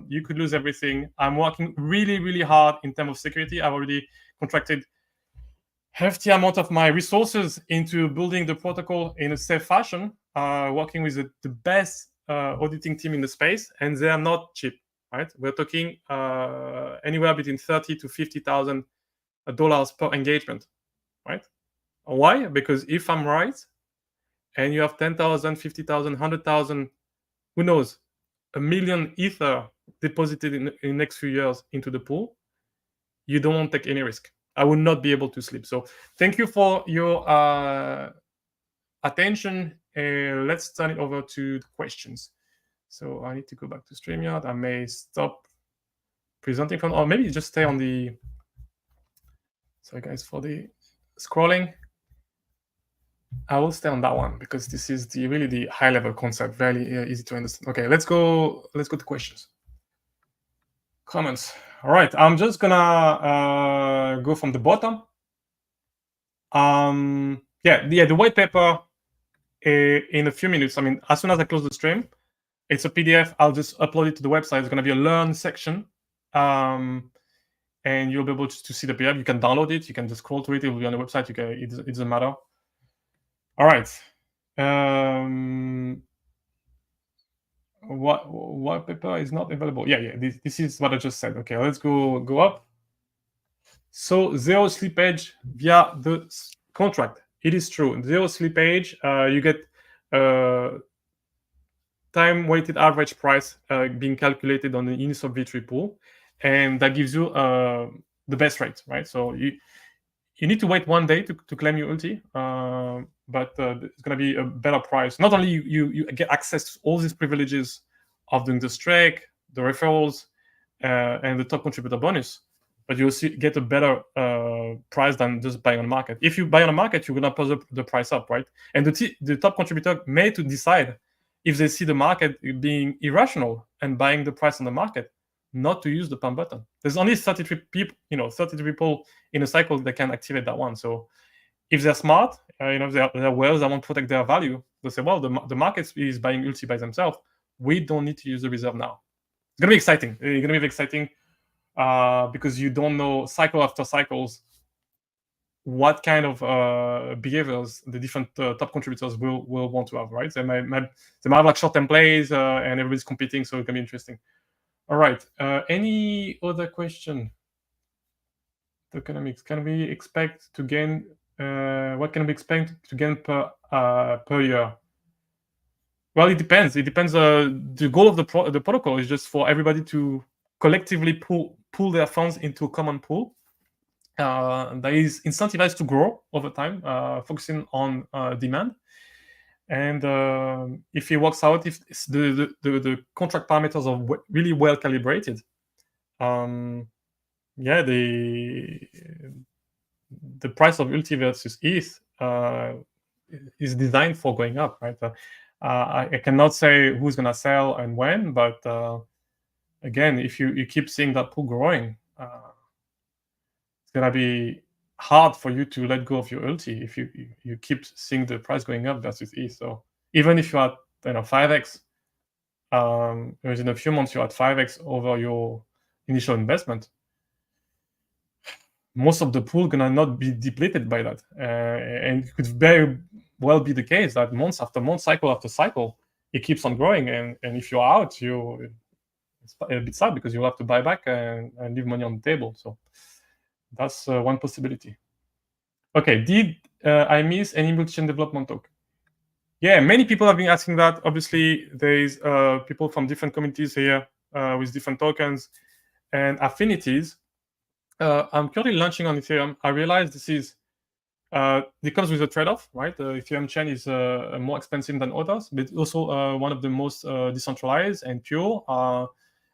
You could lose everything. I'm working really, really hard in terms of security. I've already contracted hefty amount of my resources into building the protocol in a safe fashion, working with the best auditing team in the space, and they are not cheap, right? We're talking anywhere between $30,000 to $50,000 per engagement, right? Why? Because if I'm right, and you have 10,000, 50,000, 100,000, who knows, a million Ether deposited in the next few years into the pool, you don't want to take any risk. I will not be able to sleep. So thank you for your attention. Let's turn it over to the questions. So I need to go back to StreamYard. I may stop presenting from, or maybe just stay on the, sorry guys for the scrolling. I will stay on that one because this is really the high level concept, very easy to understand. Okay, let's go to questions. Comments. All right, I'm just gonna go from the bottom. The white paper in a few minutes. I mean, as soon as I close the stream, it's a PDF. I'll just upload it to the website. It's gonna be a learn section, and you'll be able to see the PDF. You can download it. You can just scroll to it. It will be on the website. It doesn't matter. All right. What paper is not available? Yeah. This is what I just said. Okay, let's go up. So zero slippage via the contract. It is true. Zero slippage. You get time weighted average price being calculated on the initial V3 pool, and that gives you the best rate, right? So you need to wait 1 day to claim your ULTI, but it's going to be a better price. Not only you get access to all these privileges of doing the strike, the referrals, and the top contributor bonus, but you also get a better price than just buying on the market. If you buy on the market, you're going to push the price up, right? And the top contributor may to decide if they see the market being irrational and buying the price on the market, not to use the pump button. There's only 33 people in a cycle that can activate that one. So if they're smart, they're whales that want to protect their value, they say, well, the market is buying ULTI by themselves. We don't need to use the reserve now. It's going to be exciting. It's going to be exciting because you don't know cycle after cycles what kind of behaviors the different top contributors will want to have, right? They might have like short-term plays and everybody's competing, so it can be interesting. All right. Any other question? Tokenomics. Can we expect to gain? What can we expect to gain per year? Well, it depends. It depends. The goal of the protocol is just for everybody to collectively pool their funds into a common pool that is incentivized to grow over time, focusing on demand. And if it works out, if the contract parameters are really well calibrated, the price of ULTI versus ETH is designed for going up, right? I cannot say who's going to sell and when, but again, if you keep seeing that pool growing, it's going to be hard for you to let go of your ULTI if you keep seeing the price going up versus ETH. So even if you're at 5x, within a few months you're at 5x over your initial investment, most of the pool gonna not be depleted by that, and it could very well be the case that month after month, cycle after cycle, it keeps on growing, and if you're out, it's a bit sad because you'll have to buy back and leave money on the table. So that's one possibility. Okay, did I miss any multi-chain development talk? Yeah, many people have been asking that. Obviously, there's people from different communities here with different tokens and affinities. I'm currently launching on Ethereum. I realize it comes with a trade-off, right? The Ethereum chain is more expensive than others, but also one of the most decentralized and pure.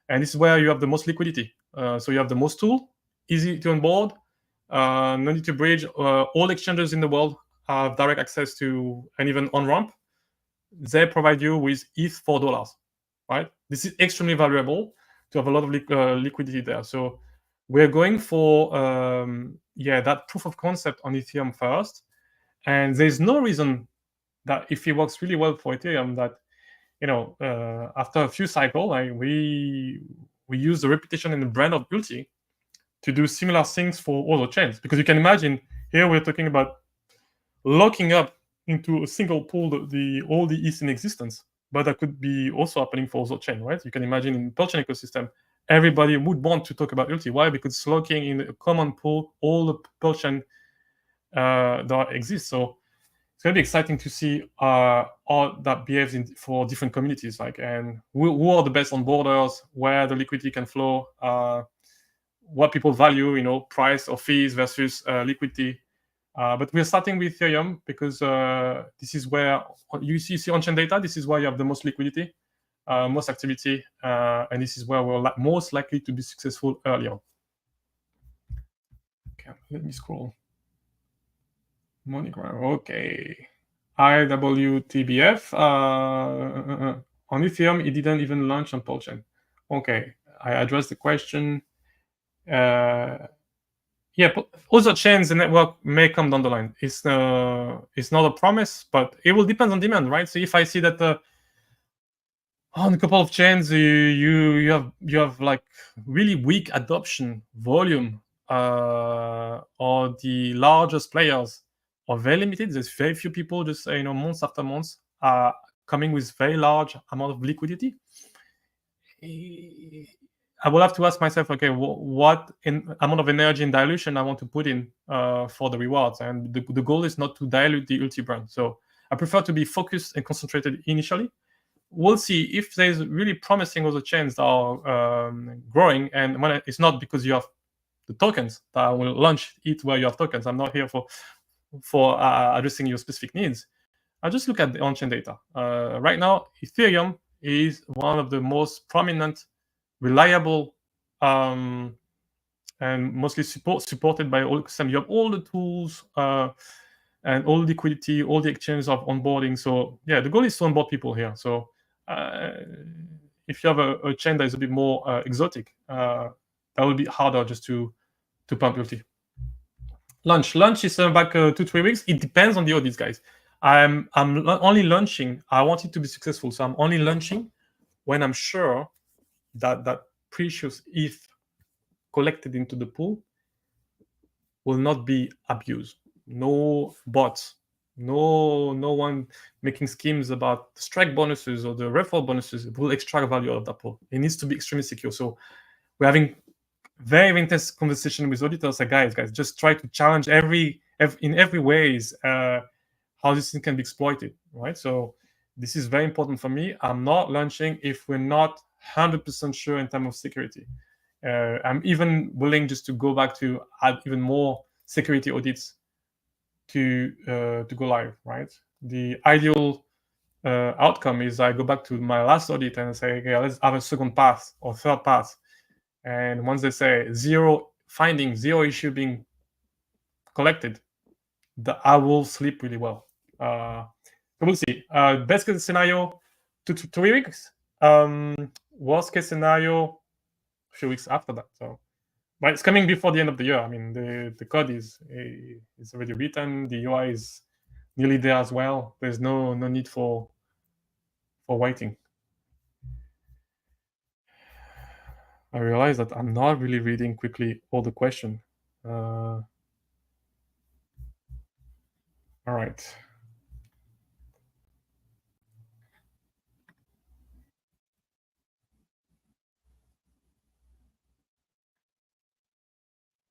And this is where you have the most liquidity. So you have the most tool, easy to onboard, no need to bridge. All exchanges in the world have direct access to, and even on-ramp, they provide you with ETH $4, right? This is extremely valuable to have a lot of liquidity there. So we're going for that proof of concept on Ethereum first, and there's no reason that if it works really well for Ethereum that after a few cycles, we use the reputation and the brand of ULTI to do similar things for other chains. Because you can imagine here we're talking about locking up into a single pool all the ETH in existence, but that could be also happening for other chain, right? You can imagine in Pearl chain ecosystem, everybody would want to talk about ULTI. Why? Because it's locking in a common pool all the Pearl chain that exists. So it's going to be exciting to see how that behaves for different communities, and who are the best onboarders, where the liquidity can flow, what people value, price or fees versus liquidity. But we're starting with Ethereum because this is where you see on-chain data. This is where you have the most liquidity, most activity, and this is where we're most likely to be successful earlier. Okay, let me scroll. MoneyGram. Okay. IWTBF. On Ethereum, it didn't even launch on Polchain. Okay, I addressed the question. Yeah, other chains and network may come down the line. It's not a promise, but it will depend on demand, right? So if I see that on a couple of chains you have like really weak adoption volume, or the largest players are very limited. There's very few people, just months after months, are coming with very large amount of liquidity. I will have to ask myself, okay, what amount of energy and dilution I want to put in for the rewards, and the goal is not to dilute the ULTI brand. So I prefer to be focused and concentrated initially. We'll see if there's really promising other chains that are growing, and when it's not because you have the tokens that I will launch it where you have tokens. I'm not here for addressing your specific needs. I just look at the on-chain data. Right now, Ethereum is one of the most prominent, reliable, and mostly supported by all ecosystem. You have all the tools and all the liquidity, all the exchanges of onboarding. So yeah, the goal is to onboard people here. So if you have a chain that is a bit more exotic, that will be harder just to pump ULTI. Launch is back 2-3 weeks. It depends on the audits, guys. I'm only launching. I want it to be successful, so I'm only launching when I'm sure that precious ETH collected into the pool will not be abused. No bots, no one making schemes about the strike bonuses or the referral bonuses will extract value out of that pool. It needs to be extremely secure. So we're having very intense conversation with auditors. Like, guys, just try to challenge in every ways how this thing can be exploited, right? So this is very important for me. I'm not launching if we're not 100% sure in terms of security. I'm even willing just to go back to add even more security audits to go live, right? The ideal outcome is I go back to my last audit and say, okay, let's have a second pass or third pass. And once they say zero findings, zero issue being collected, I will sleep really well. So we'll see. Best case scenario, 2 to 3 weeks. Worst case scenario, a few weeks after that. So, but it's coming before the end of the year. I mean, the code is already written. The UI is nearly there as well. There's no need for waiting. I realize that I'm not really reading quickly all the question. All right.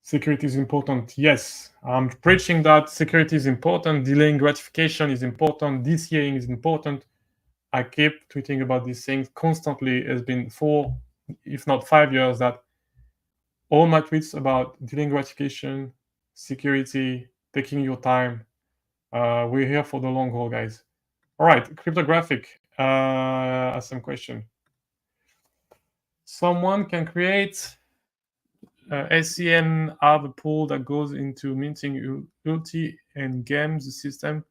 Security is important. Yes, I'm preaching that security is important. Delaying gratification is important. DCAing is important. I keep tweeting about these things constantly. It's been 4, if not 5 years that all my tweets about delaying gratification, security, taking your time. We're here for the long haul, guys. All right, cryptographic. Ask some question. Someone can create SCN have a pool that goes into minting ULTI and games the system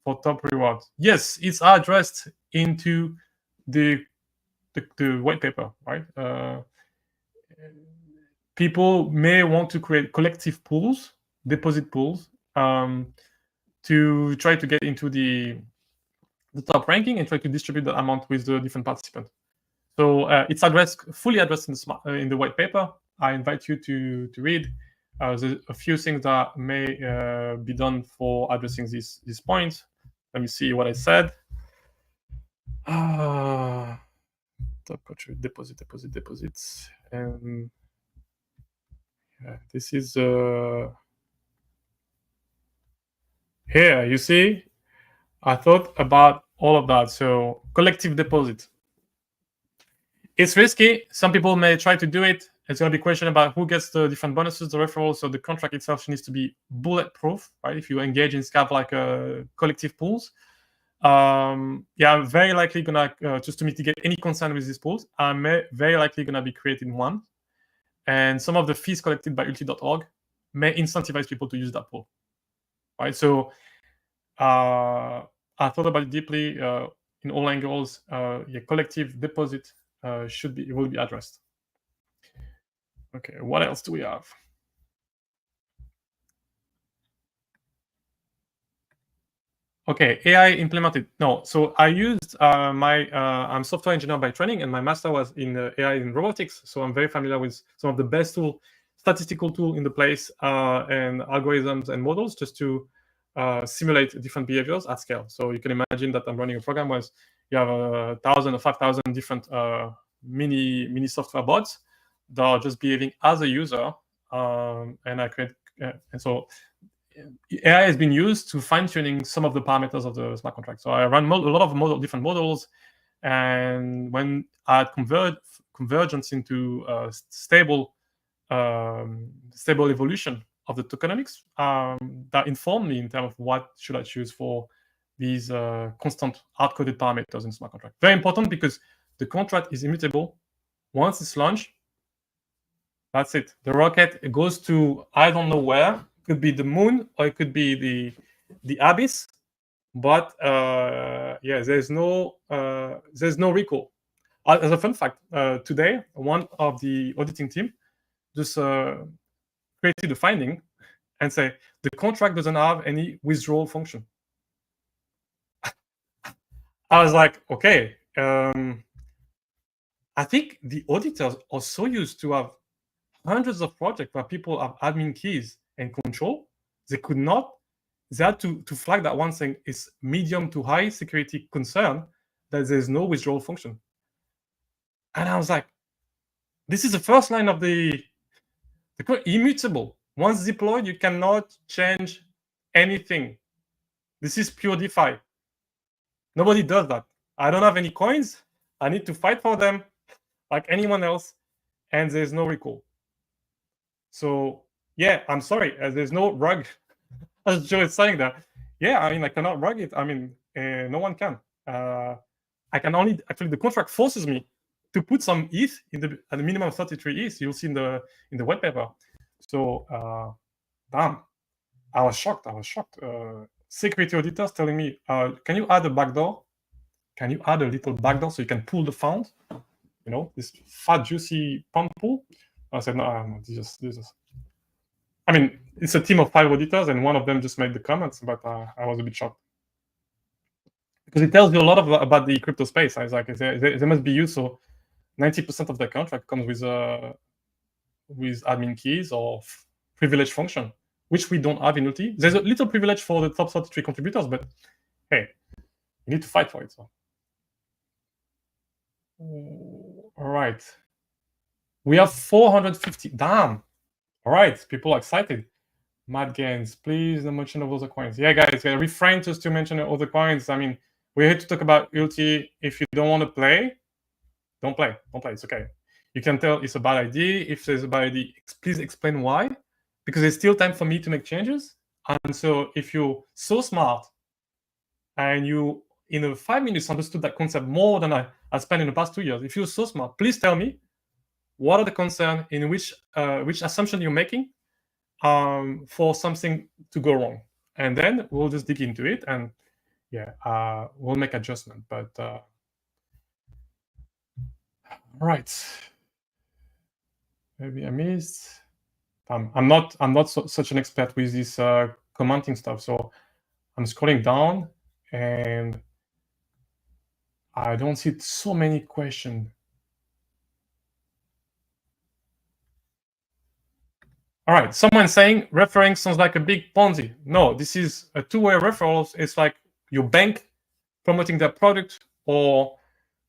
for top rewards. Yes, it's addressed into the white paper, right? People may want to create collective pools, deposit pools, to try to get into the top ranking and try to distribute that amount with the different participants. So it's fully addressed in the white paper. I invite you to read. There's a few things that may be done for addressing these points. Let me see what I said. Top country deposits, and this is here. You see, I thought about all of that. So collective deposit. It's risky. Some people may try to do it. It's going to be a question about who gets the different bonuses, the referrals. So the contract itself needs to be bulletproof, right? If you engage in kind of like collective pools. I'm very likely gonna just to mitigate any concern with these pools. I'm very likely gonna be creating one, and some of the fees collected by ulti.org may incentivize people to use that pool, right? So I thought about it deeply in all angles. Collective deposit will be addressed. Okay, what else do we have? Okay, AI implemented. No, so I used I'm software engineer by training, and my master was in AI in robotics. So I'm very familiar with some of the best statistical tool in the place, and algorithms and models just to simulate different behaviors at scale. So you can imagine that I'm running a program where you have 1,000 or 5,000 different mini software bots that are just behaving as a user, and I create and so AI has been used to fine-tuning some of the parameters of the smart contract. So I run a lot of different models, and when I had convergence into stable evolution of the tokenomics, that informed me in terms of what should I choose for these constant hard-coded parameters in smart contract. Very important because the contract is immutable. Once it's launched, that's it. The rocket goes to I don't know where. It could be the moon or it could be the abyss. But there's no recall. As a fun fact, today one of the auditing team just created a finding and say the contract doesn't have any withdrawal function. I was like, okay. I think the auditors are so used to have hundreds of projects where people have admin keys and control, they had to flag that one thing is medium to high security concern that there's no withdrawal function. And I was like, this is the first line of the code, immutable. Once deployed, you cannot change anything. This is pure DeFi. Nobody does that. I don't have any coins. I need to fight for them like anyone else, and there's no recall. So yeah, I'm sorry, there's no rug. As Joe is saying that, yeah, I mean, I cannot rug it. I mean, no one can. I can only actually the contract forces me to put some ETH at the minimum of 33 ETH. You'll see in the white paper. So damn, I was shocked. Security auditors telling me, can you add a backdoor? Can you add a little backdoor so you can pull the fund? You know, this fat juicy pump pool. I said, no, this is. I mean, it's a team of 5 auditors, and one of them just made the comments, but I was a bit shocked because it tells you a lot about the crypto space. I was like, they must be used. So 90% of the contract comes with admin keys or privilege function, which we don't have in ULTI. There's a little privilege for the top 33 contributors, but hey, you need to fight for it. So. All right. We have 450. Damn. All right. People are excited. Mad gains, please don't mention of other coins. Yeah, guys, refrain just to mention other coins. I mean, we're here to talk about ULTI. If you don't want to play, don't play. Don't play. It's okay. You can tell it's a bad idea. If there's a bad idea, please explain why. Because there's still time for me to make changes. And so if you're so smart and you, in 5 minutes, understood that concept more than I spent in the past 2 years, if you're so smart, please tell me what are the concerns in which assumption you're making for something to go wrong. And then we'll just dig into it and we'll make adjustment. But right, maybe I missed. I'm not such an expert with this commenting stuff, so I'm scrolling down and I don't see so many questions. All right, someone saying referring sounds like a big Ponzi. No, this is a two-way referrals. It's like your bank promoting their product, or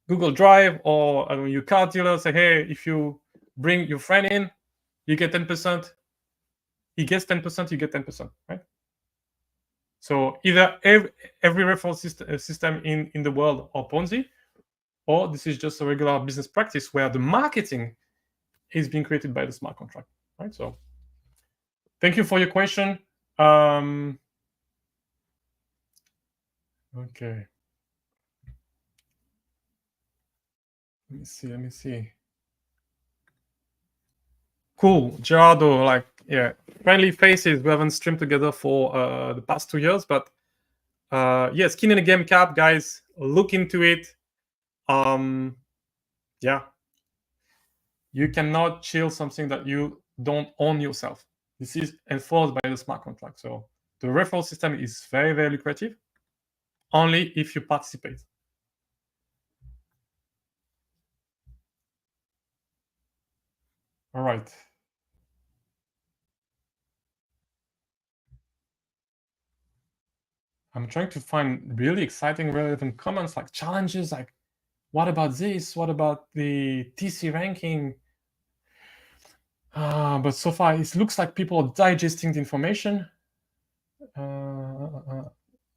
Google Drive, or your car dealer say, hey, if you bring your friend in, you get 10%. He gets 10%, you get 10%, right? So either every referral system in the world are Ponzi, or this is just a regular business practice where the marketing is being created by the smart contract, right? So thank you for your question. Okay. Let me see. Cool, Gerardo, like, yeah, friendly faces. We haven't streamed together for the past 2 years, but Yeah, skin in the game cap, guys. Look into it. Yeah, you cannot chill something that you don't own yourself. This is enforced by the smart contract. So the referral system is very, very lucrative only if you participate. All right. I'm trying to find really exciting, relevant comments like challenges, like what about this? What about the TC ranking? But so far, it looks like people are digesting the information.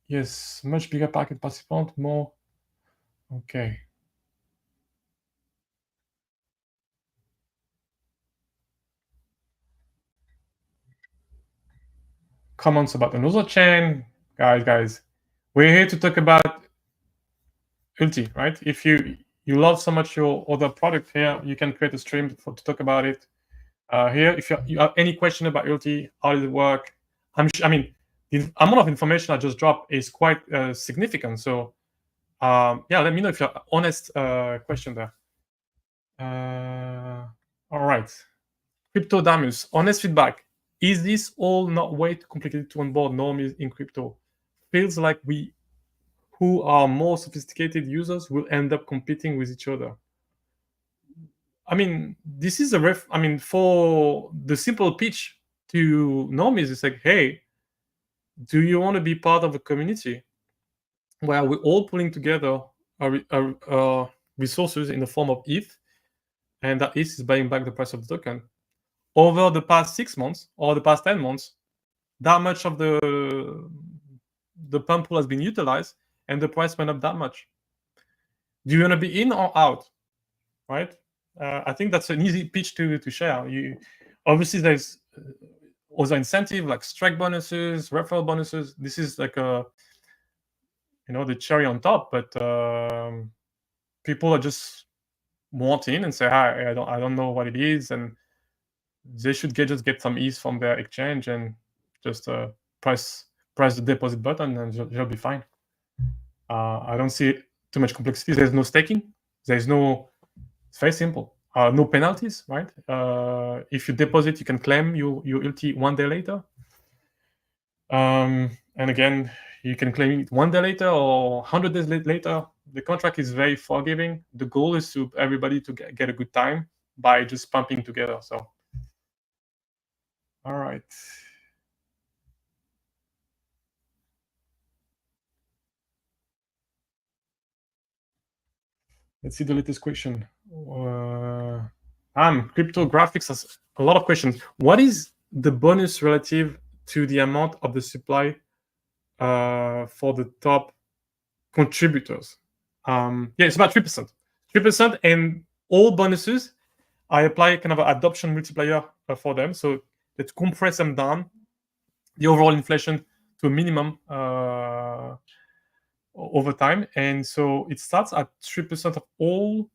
Yes, much bigger packet participant, more. Okay. Comments about another chain. Guys, we're here to talk about ULTI, right? If you love so much your other product here, you can create a stream to talk about it. Here, if you have any question about ULTI, how does it work? I mean, the amount of information I just dropped is quite significant. So, yeah, let me know if you have honest question there. All right. Cryptodamus, honest feedback. Is this all not way too complicated to onboard normies in crypto? Feels like we who are more sophisticated users will end up competing with each other. I mean, this is I mean, for the simple pitch to normies, it's like, hey, do you want to be part of a community where we're all pulling together our resources in the form of ETH, and that ETH is buying back the price of the token? Over the past 6 months or the past 10 months, that much of the pump pool has been utilized, and the price went up that much. Do you want to be in or out? Right? I think that's an easy pitch to share. You obviously there's other incentive like strike bonuses, referral bonuses. This is like a the cherry on top, but people are just want in and say, "Hi, I don't know what it is," and they should just get some ease from their exchange and just press the deposit button and you'll be fine. I don't see too much complexity. There's no staking. There's no. It's very simple. No penalties, right? If you deposit, you can claim your ULT 1 day later. And again, you can claim it 1 day later or 100 days later. The contract is very forgiving. The goal is to everybody to get a good time by just pumping together. So, all right. Let's see the latest question. Cryptographics has a lot of questions. What is the bonus relative to the amount of the supply for the top contributors? Yeah, it's about 3%. 3%, and all bonuses, I apply kind of an adoption multiplier for them. So let's compress them down, the overall inflation to a minimum over time. And so it starts at 3% of all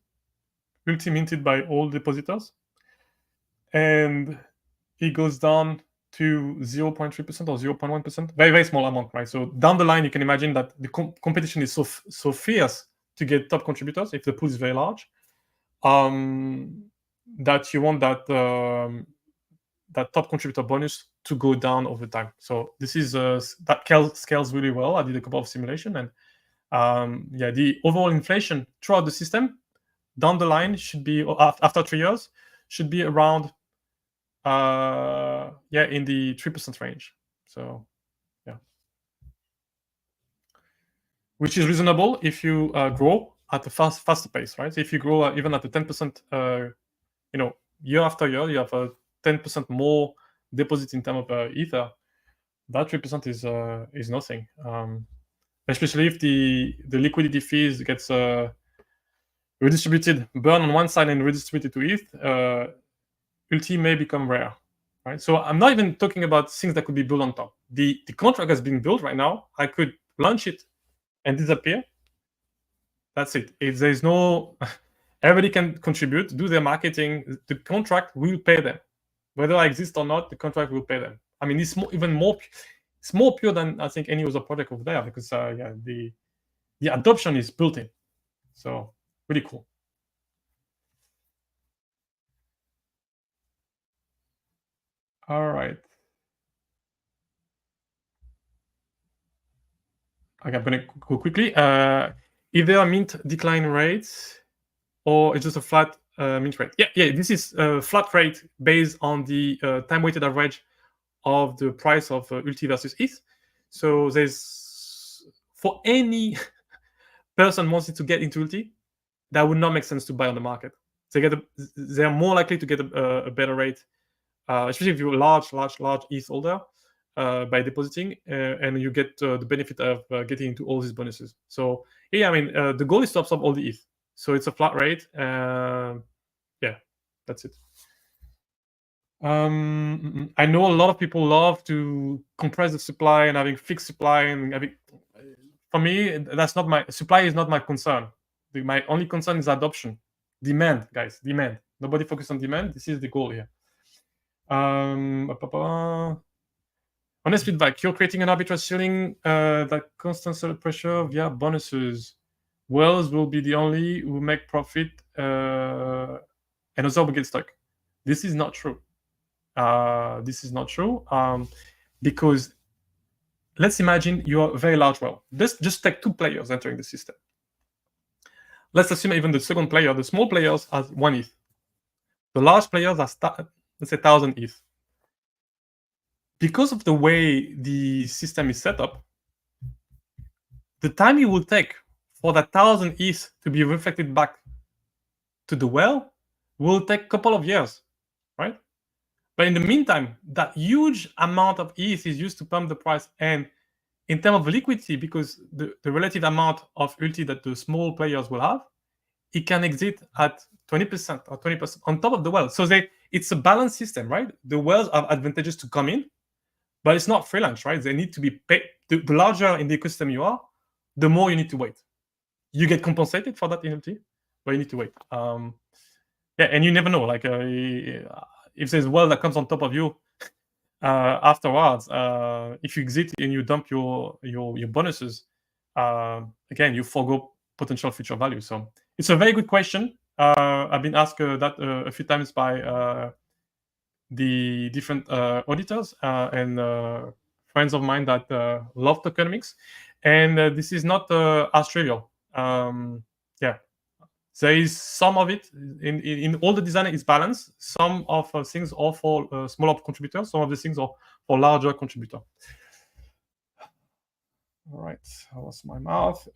ULTI minted by all depositors. And it goes down to 0.3% or 0.1%, very, very small amount, right? So down the line, you can imagine that the competition is so fierce to get top contributors if the pool is very large, that you want that top contributor bonus to go down over time. So this is that scales really well. I did a couple of simulation, and yeah, the overall inflation throughout the system down the line should be after 3 years should be around in the 3% range. So yeah, which is reasonable if you grow at a faster pace, right? If you grow even at a 10%, year after year, you have a 10% more deposit in terms of ether. That 3% is nothing, especially if the liquidity fees gets redistributed, burn on one side and redistributed to ETH. ULTI may become rare, right? So I'm not even talking about things that could be built on top. The contract has been built right now. I could launch it and disappear. That's it. If there's no, everybody can contribute, do their marketing. The contract will pay them, whether I exist or not. The contract will pay them. I mean, it's even more. It's more pure than I think any other project over there because yeah, the adoption is built in. So really cool. All right. Okay, I'm gonna go quickly. Either mint decline rates or it's just a flat mint rate. Yeah. This is a flat rate based on the time-weighted average of the price of ULTI versus ETH. So there's for any person wanting to get into ULTI, that would not make sense to buy on the market. They're more likely to get a better rate, especially if you're a large ETH holder by depositing, and you get the benefit of getting into all these bonuses. So yeah, I mean the goal is to absorb all the ETH. So it's a flat rate. Yeah, that's it. I know a lot of people love to compress the supply and having fixed supply and having. For me, that's not my supply is not my concern. My only concern is adoption, demand, guys, demand. Nobody focus on demand. This is the goal here. Honest feedback. You're creating an arbitrage ceiling that constant seller pressure via bonuses. Whales will be the only who make profit, and others will get stuck. This is not true. Because let's imagine you're a very large whale. Just take two players entering the system. Let's assume even the second player, the small players, has 1 ETH. The large players are, let's say, 1,000 ETH. Because of the way the system is set up, the time it will take for that 1,000 ETH to be reflected back to the whale will take a couple of years, right? But in the meantime, that huge amount of ETH is used to pump the price. And in terms of liquidity, because the relative amount of ULTI that the small players will have, it can exit at 20% or 20% on top of the whale. So it's a balanced system, right? The whales have advantages to come in, but it's not free lunch, right? They need to be paid. The larger in the ecosystem you are, the more you need to wait. You get compensated for that in ULTI, but you need to wait. Yeah, and you never know. Like if there's a whale that comes on top of you afterwards, if you exit and you dump your bonuses, again, you forgo potential future value. So it's a very good question. I've been asked that a few times by the different auditors and friends of mine that love tokenomics, and this is not as trivial. Yeah, there is some of it in all the design is balanced. Some of things are for smaller contributors. Some of the things are for larger contributor. All right, I lost my mouth.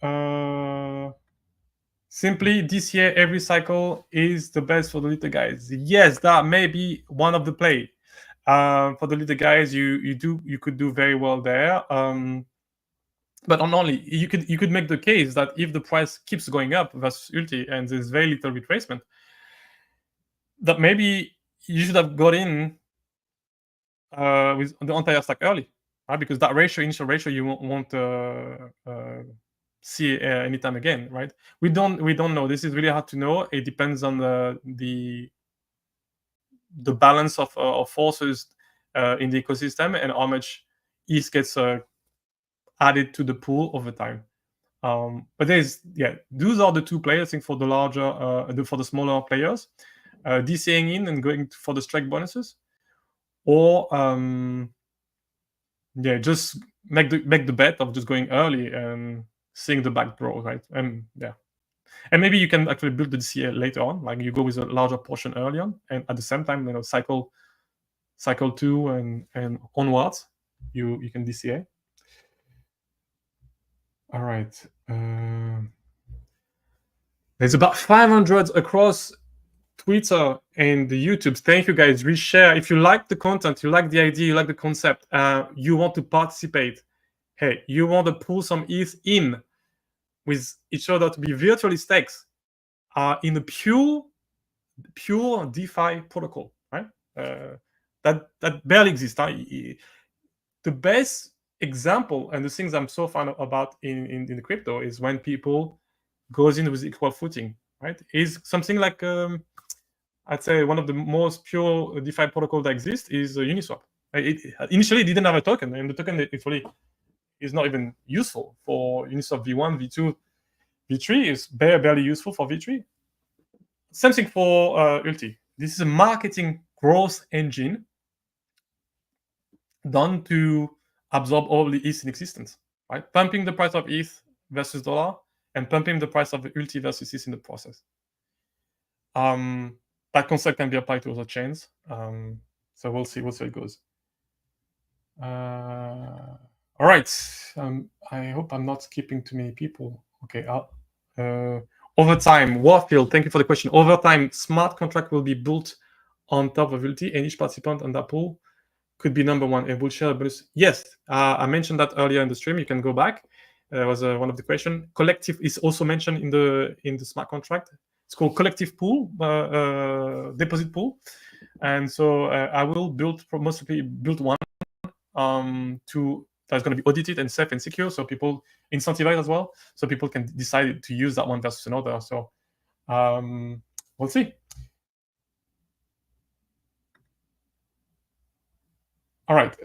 Simply DCA every cycle is the best for the little guys. Yes, that may be one of the play. For the little guys, you could do very well there. But not only you could make the case that if the price keeps going up versus ULTI and there's very little retracement, that maybe you should have got in with the entire stack early, right? Because that initial ratio, you won't see anytime again, right? We don't know. This is really hard to know. It depends on the balance of forces in the ecosystem and how much ETH gets added to the pool over time. But those are the two players. I think for the larger, for the smaller players, DCing in and going for the strike bonuses, or just make the bet of just going early and seeing the back draw, right? And maybe you can actually build the DCA later on, like you go with a larger portion early on, and at the same time, cycle 2 and onwards, you can DCA. All right. There's about 500 across Twitter and the YouTube. Thank you, guys. Reshare. If you like the content, you like the idea, you like the concept, you want to participate, hey, you want to pull some ETH in with each other to be virtually stakes in a pure DeFi protocol, right? That barely exists. The best example and the things I'm so fan about in the crypto is when people goes in with equal footing, right? Is something like I'd say one of the most pure DeFi protocol that exists is Uniswap. Initially, it didn't have a token, and the token actually is not even useful for Uniswap V1, V2, V3 is barely useful for V3. Same thing for ULTI. This is a marketing growth engine done to absorb all the ETH in existence, right? Pumping the price of ETH versus dollar and pumping the price of the ULTI versus ETH in the process. That concept can be applied to other chains. So we'll see how it goes. All right. I hope I'm not skipping too many people. Okay. Over time, Warfield, thank you for the question. Over time, smart contract will be built on top of ULTI, and each participant on that pool could be number one and will share a bonus. Yes, I mentioned that earlier in the stream. You can go back. That was one of the questions. Collective is also mentioned in the smart contract. It's called collective pool, deposit pool, and so I will mostly build one that's going to be audited and safe and secure, so people incentivize as well, so people can decide to use that one versus another. So we'll see. All right,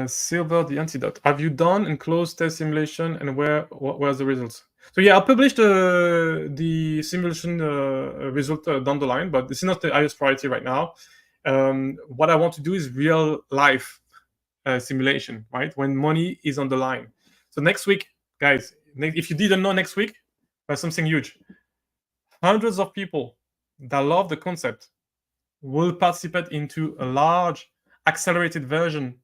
Silver, the antidote. Have you done and closed test simulation, and where's the results? So yeah, I'll publish the simulation result down the line, but this is not the highest priority right now. What I want to do is real life simulation, right? When money is on the line. So next week, guys, if you didn't know, next week, there's something huge. Hundreds of people that love the concept will participate into a large accelerated version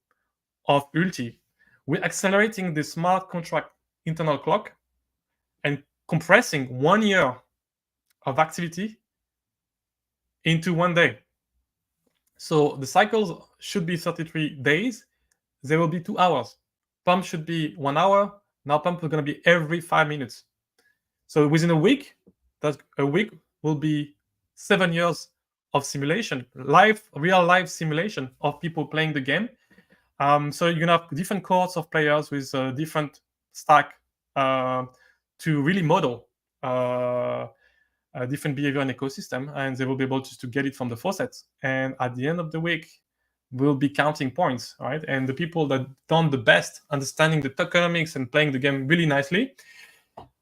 of ULTI. We're accelerating the smart contract internal clock and compressing 1 year of activity into 1 day. So the cycles should be 33 days. There will be 2 hours. Pump should be 1 hour. Now pump is going to be every 5 minutes. So within a week, will be 7 years of simulation, real life simulation of people playing the game. So you're gonna have different cohorts of players with different stack to really model different behavior and ecosystem, and they will be able to get it from the faucets. And at the end of the week, we'll be counting points, right? And the people that done the best, understanding the tokenomics and playing the game really nicely,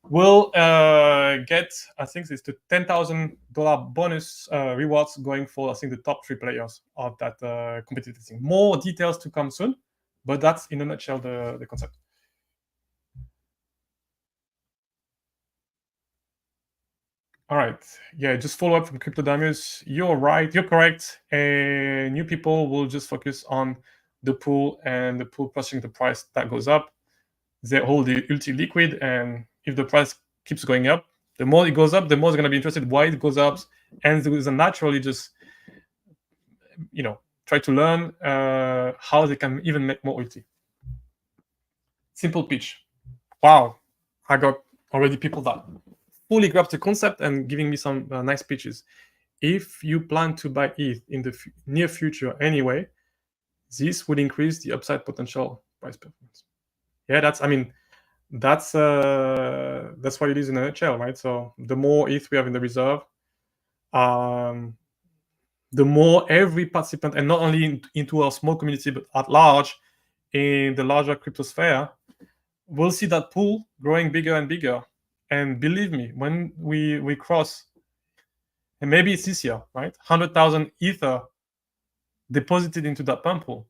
will get, I think it's the $10,000 bonus rewards going for, I think, the top 3 players of that competitive thing. More details to come soon, but that's in a nutshell the concept. All right. Yeah, just follow up from Cryptodamus. You're right. You're correct. New people will just focus on the pool and the pool pushing the price that goes up. They hold the ULTI liquid, and if the price keeps going up, the more it goes up, the more they're going to be interested why it goes up, and they naturally just try to learn how they can even make more ULTI. Simple pitch. Wow, I got already people that fully grasp the concept and giving me some nice pitches. If you plan to buy ETH in the near future anyway, this would increase the upside potential price performance. Yeah, that's what it is in a nutshell, right? So the more ETH we have in the reserve, the more every participant, and not only into our small community, but at large in the larger cryptosphere, will see that pool growing bigger and bigger. And believe me, when we cross, and maybe it's this year, right, 100,000 Ether deposited into that pump pool,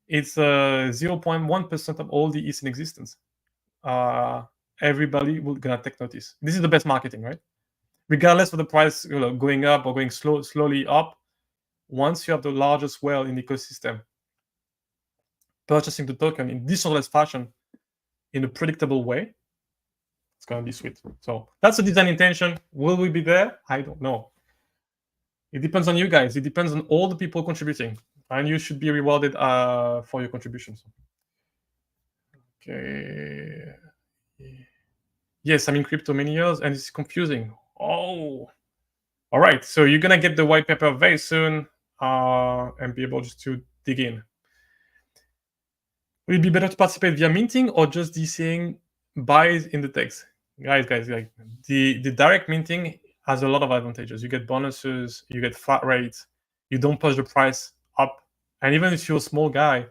it's 0.1% of all the ETH in existence. Everybody will gonna take notice. This is the best marketing, right? Regardless of the price going up or going slowly up, once you have the largest whale in the ecosystem purchasing the token in decentralized fashion in a predictable way, it's gonna be sweet. So that's the design intention. Will we be there? I don't know. It depends on you guys. It depends on all the people contributing, and you should be rewarded for your contributions. Okay. Yes, I'm in crypto many years, and it's confusing. Oh, all right. So you're gonna get the white paper very soon, and be able just to dig in. Will it be better to participate via minting or just DCing buys in the text? Guys, the direct minting has a lot of advantages. You get bonuses, you get flat rates, you don't push the price up And even if you're a small guy,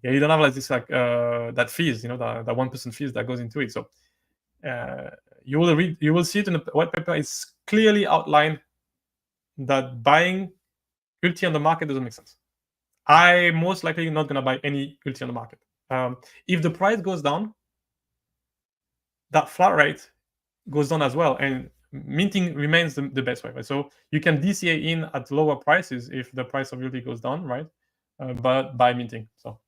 yeah, you don't have like this like that fees, that 1% fees that goes into it. So you will see it in the white paper. It's clearly outlined that buying ULTI on the market doesn't make sense. I most likely not gonna buy any ULTI on the market. If the price goes down, that flat rate goes down as well, and minting remains the best way. Right? So you can DCA in at lower prices if the price of ULTI goes down, right? But by minting. So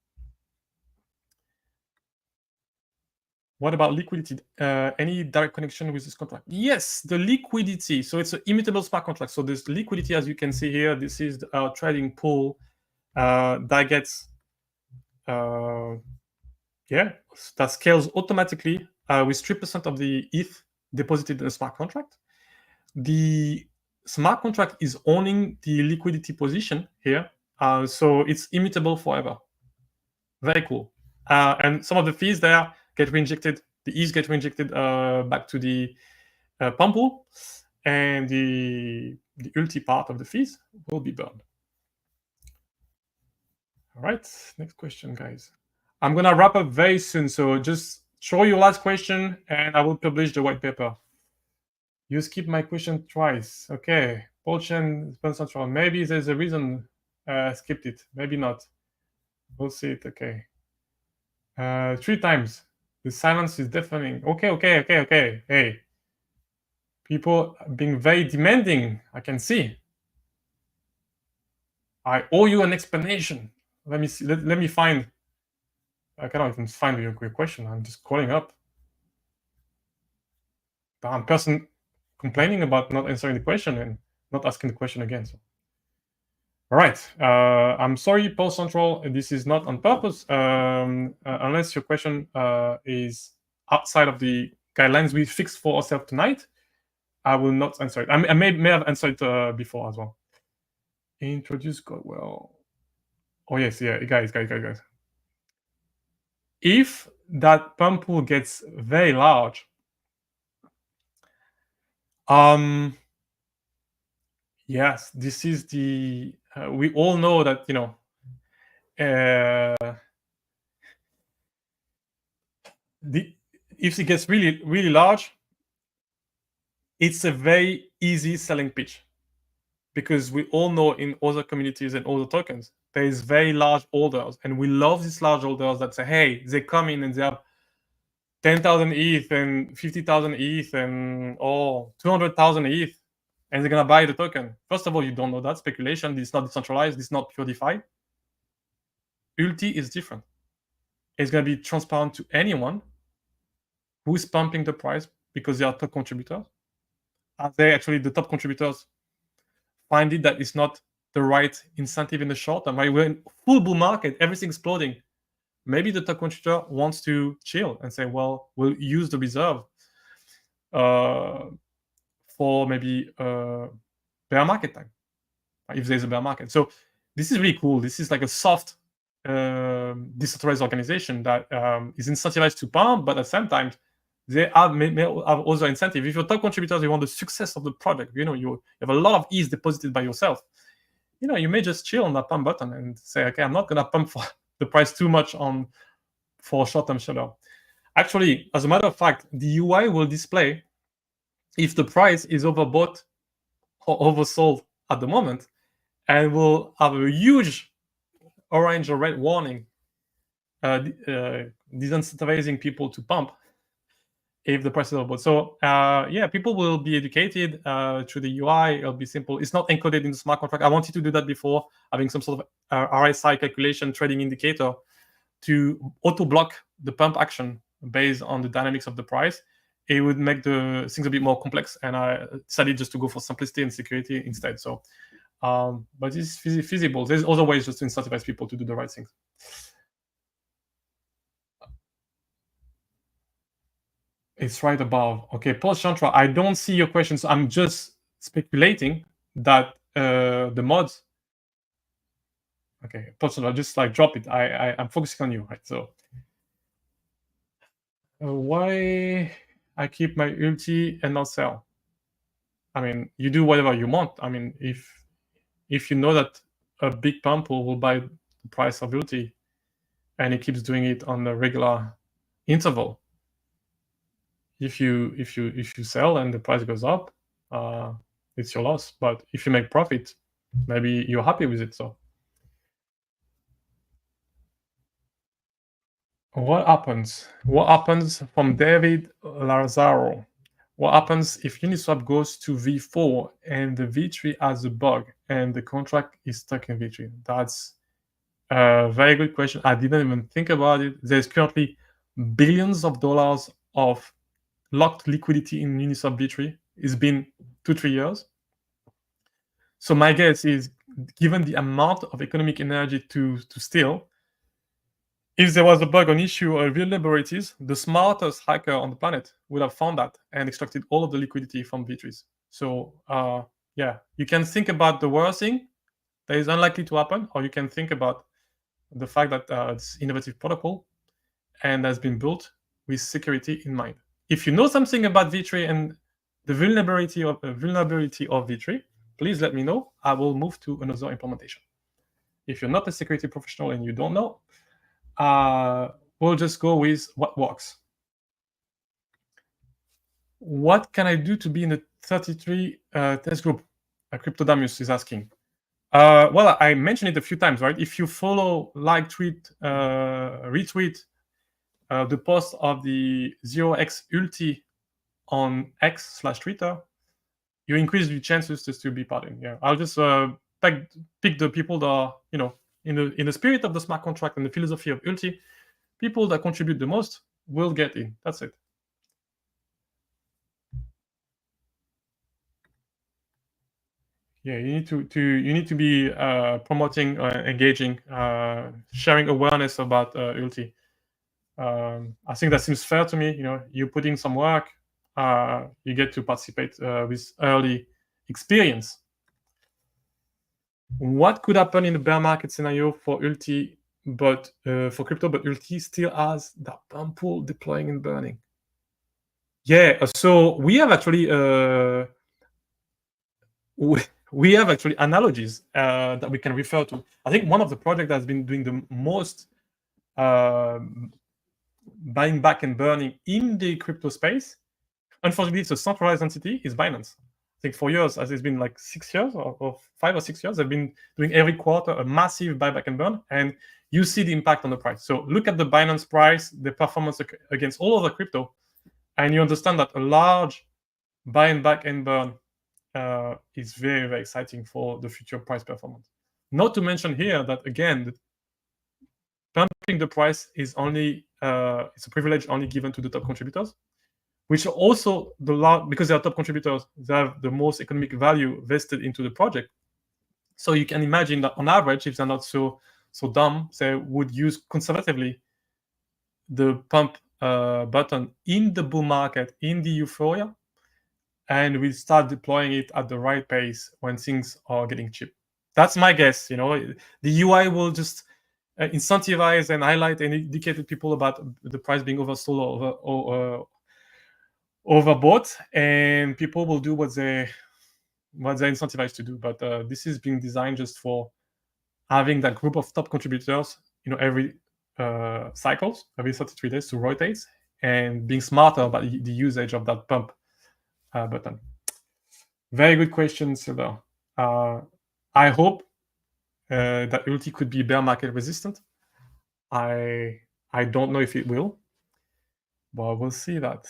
what about liquidity? Any direct connection with this contract? Yes, the liquidity. So it's an immutable smart contract. So this liquidity, as you can see here, this is our trading pool that gets, that scales automatically with 3% of the ETH deposited in a smart contract. The smart contract is owning the liquidity position here, so it's immutable forever. Very cool. And some of the fees there get reinjected. The ETH get reinjected back to the pump pool, and the ULTI part of the fees will be burned. All right, next question, guys. I'm gonna wrap up very soon, so just show your last question, and I will publish the white paper. You skipped my question twice. Okay, Paul Chen, Central. Maybe there's a reason I skipped it. Maybe not. We'll see it. Okay. 3 times. The silence is deafening. Okay. Hey, people being very demanding. I can see. I owe you an explanation. Let me see. Let me find. I cannot even find your question. I'm just calling up. Damn person complaining about not answering the question and not asking the question again. So. All right. I'm sorry, Paul Central. This is not on purpose. Unless your question is outside of the guidelines we fixed for ourselves tonight, I will not answer it. I may have answered it before as well. Introduce Godwell. Oh yes, yeah, guys. If that pump pool gets very large, yes, this is the. We all know that if it gets really really large, it's a very easy selling pitch, because we all know in other communities and other tokens there is very large holders, and we love these large holders that say, hey, they come in and they have 10,000 ETH and 50,000 ETH and 200,000 ETH, and they're gonna buy the token. First of all, you don't know that. Speculation. It's not decentralized. It's not pure DeFi. ULTI is different. It's gonna be transparent to anyone who's pumping the price because they are top contributors. Are they actually the top contributors find it that it's not the right incentive in the short term? Right? We're in full bull market, everything's exploding. Maybe the top contributor wants to chill and say, well, we'll use the reserve for maybe bear market time, if there's a bear market. So this is really cool. This is like a soft decentralized organization that is incentivized to pump, but at the same time, they may have other incentive. If you're top contributors, you want the success of the project. You have a lot of ETH deposited by yourself. You may just chill on that pump button and say, okay, I'm not gonna pump for the price too much for short-term shadow. Actually, as a matter of fact, the UI will display if the price is overbought or oversold at the moment, and will have a huge orange or red warning disincentivizing people to pump if the price is overbought. So people will be educated through the UI. It'll be simple. It's not encoded in the smart contract. I wanted to do that before, having some sort of RSI calculation trading indicator to auto block the pump action based on the dynamics of the price. It would make the things a bit more complex, and I decided just to go for simplicity and security instead. So, but it's feasible. There's other ways just to incentivize people to do the right things. It's right above. Okay, Paul Chantra, I don't see your question, so I'm just speculating that the mods. Okay, Paul Chantra, just like drop it. I'm focusing on you, right? So why I keep my ULTI and not sell? I mean, you do whatever you want. I mean, if you know that a big pump will buy price of ULTI, and it keeps doing it on a regular interval. If you sell and the price goes up, it's your loss. But if you make profit, maybe you're happy with it. So what happens? What happens from David Lazaro? What happens if Uniswap goes to V4 and the V3 has a bug and the contract is stuck in V3? That's a very good question. I didn't even think about it. There's currently billions of dollars of locked liquidity in Uniswap V3. It's been 2-3 years. So my guess is, given the amount of economic energy to steal, if there was a bug, an issue, or vulnerabilities, the smartest hacker on the planet would have found that and extracted all of the liquidity from V3s. So yeah, you can think about the worst thing that is unlikely to happen, or you can think about the fact that it's innovative protocol and has been built with security in mind. If you know something about V3 and the vulnerability of V3, please let me know. I will move to another implementation. If you're not a security professional and you don't know, we'll just go with what works. What can I do to be in the 33 test group? Cryptodamus is asking. Well, I mentioned it a few times, right? If you follow, like, tweet, retweet the post of the 0x ULTI on X/Twitter, you increase the chances to still be part in. Yeah, I'll just pick the people that are, in the spirit of the smart contract and the philosophy of ULTI, people that contribute the most will get in. That's it. Yeah, you need to be promoting, engaging, sharing awareness about ULTI. I think that seems fair to me. You put in some work, you get to participate with early experience. What could happen in the bear market scenario for ULTI, but for crypto, but ULTI still has that pump pool deploying and burning? Yeah, so we have actually analogies that we can refer to. I think one of the projects that's been doing the most buying back and burning in the crypto space, unfortunately, it's a centralized entity, is Binance. I think for years, as it's been like 6 years or 5 or 6 years, they've been doing every quarter a massive buyback and burn, and you see the impact on the price. So look at the Binance price, the performance against all of the crypto, and you understand that a large buy and back and burn is very, very exciting for the future price performance. Not to mention here that, again, pumping the price is only it's a privilege only given to the top contributors, which are also because they are top contributors, they have the most economic value vested into the project. So you can imagine that on average, if they're not so dumb, they would use conservatively the pump button in the bull market, in the euphoria, and we start deploying it at the right pace when things are getting cheap. That's my guess. The UI will just incentivize and highlight and educate people about the price being oversold or overbought, and people will do what they're incentivized to do. But this is being designed just for having that group of top contributors, every cycles, every 33 days to rotate, and being smarter about the usage of that pump button. Very good question, Silver. I hope that ULTI could be bear market resistant. I don't know if it will, but we'll see that.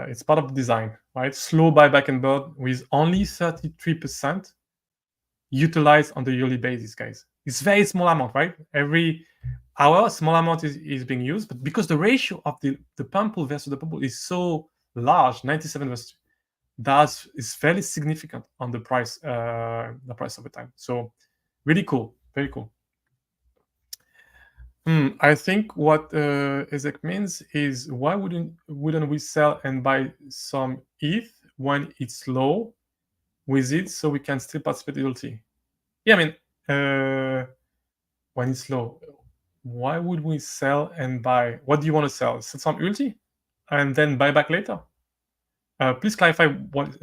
It's part of the design, right? Slow buyback and burn with only 33% utilized on the yearly basis, guys. It's very small amount, right? Every hour, small amount is being used, but because the ratio of the pump pool versus the pump pool is so large, 97 versus that is fairly significant on the price over time. So really cool, very cool. I think what Ezek means is, why wouldn't we sell and buy some ETH when it's low with it, so we can still participate in ULTI? Yeah, I mean, when it's low, why would we sell and buy? What do you want to sell? Sell some ULTI and then buy back later? Please clarify, what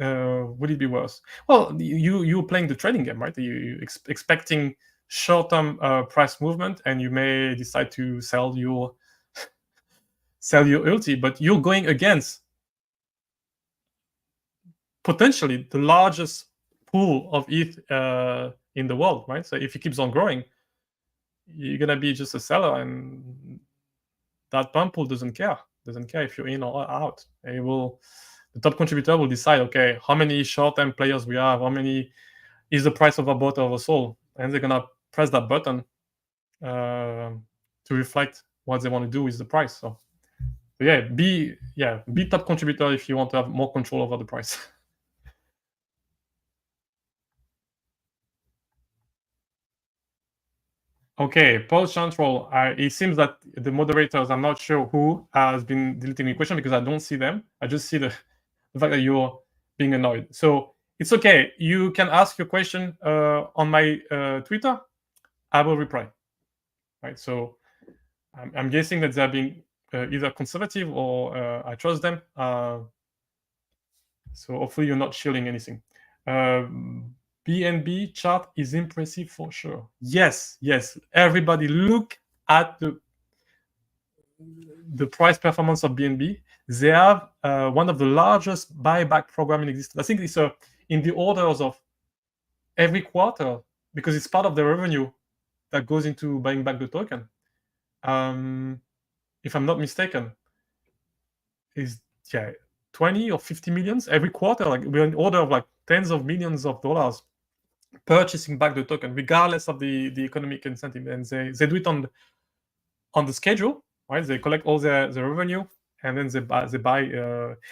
would it be worse? Well, you're playing the trading game, right? You expecting short-term price movement, and you may decide to sell your ULTI, but you're going against potentially the largest pool of ETH in the world, right? So if it keeps on growing, you're gonna be just a seller, and that pump pool doesn't care if you're in or out. The top contributor will decide, okay, how many short-term players we have, how many is the price of a bought or a sold, and they're gonna press that button to reflect what they want to do with the price. So be top contributor if you want to have more control over the price. Okay, Paul Chantrell. It seems that the moderators, I'm not sure who has been deleting the question because I don't see them. I just see the fact that you're being annoyed. So it's okay. You can ask your question on my Twitter. I will reply. Right. So I'm guessing that they're being either conservative or I trust them. So hopefully you're not shielding anything. BNB chart is impressive for sure. Yes. Everybody look at the price performance of BNB. They have one of the largest buyback program in existence. I think it's in the orders of every quarter because it's part of the revenue that goes into buying back the token. If I'm not mistaken, is 20 or 50 millions every quarter. Like we're in order of like tens of millions of dollars purchasing back the token, regardless of the economic incentive, and they do it on the schedule, right? They collect all the revenue, and then they buy.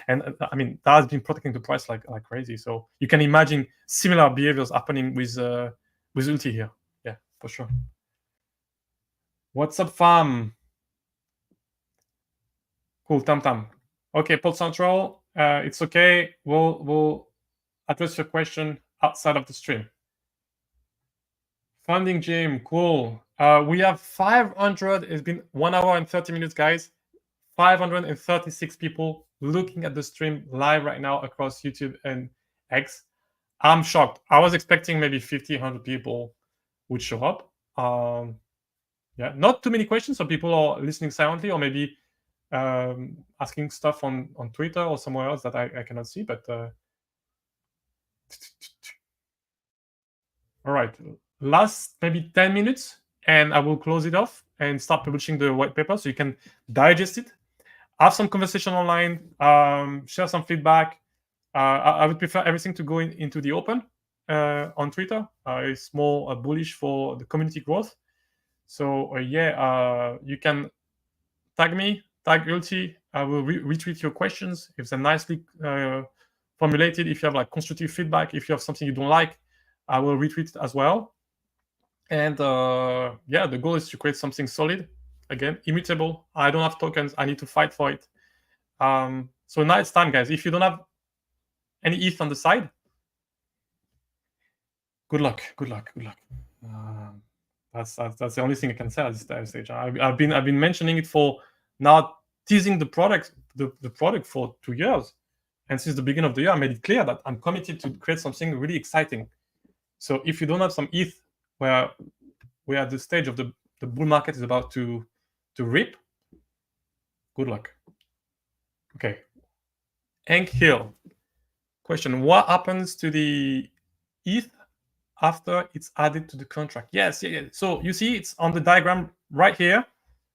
And I mean that has been protecting the price like crazy. So you can imagine similar behaviors happening with ULTI here. Yeah, for sure. What's up, fam? Cool, Tam. Okay, Paul Central. It's okay. We'll address your question outside of the stream. Funding Jim, cool. We have 500. It's been 1 hour and 30 minutes, guys. 536 people looking at the stream live right now across YouTube and X. I'm shocked. I was expecting maybe 50, 100 people would show up. Not too many questions, so people are listening silently or maybe asking stuff on Twitter or somewhere else that I cannot see. But all right, last maybe 10 minutes, and I will close it off and start publishing the white paper so you can digest it, have some conversation online, share some feedback. I would prefer everything to go into the open on Twitter. It's more bullish for the community growth. So you can tag me, tag ULTI. I will retweet your questions if they're nicely formulated. If you have like constructive feedback, if you have something you don't like, I will retweet it as well. And the goal is to create something solid. Again, immutable. I don't have tokens. I need to fight for it. So now it's time, guys. If you don't have any ETH on the side, good luck. That's the only thing I can say at this stage. I've been mentioning it for now, teasing the product for 2 years, and since the beginning of the year, I made it clear that I'm committed to create something really exciting. So if you don't have some ETH, where we're at the stage of the bull market is about to rip, good luck. Okay. Hank Hill. Question: what happens to the ETH after it's added to the contract? Yes. So you see it's on the diagram right here.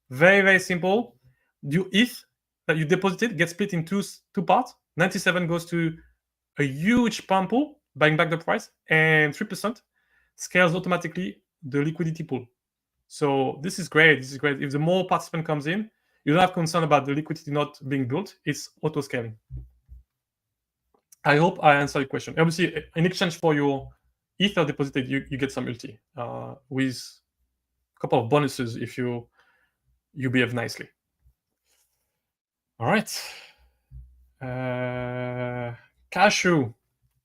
Very, very simple. Your ETH that you deposited gets split in two parts. 97 goes to a huge pump pool, buying back the price, and 3% scales automatically the liquidity pool. So this is great. If the more participant comes in, you don't have concern about the liquidity not being built. It's auto scaling. I hope I answered your question. Obviously, in exchange for your Ether deposited, you get some ULTI with a couple of bonuses if you behave nicely. All right. Cashew.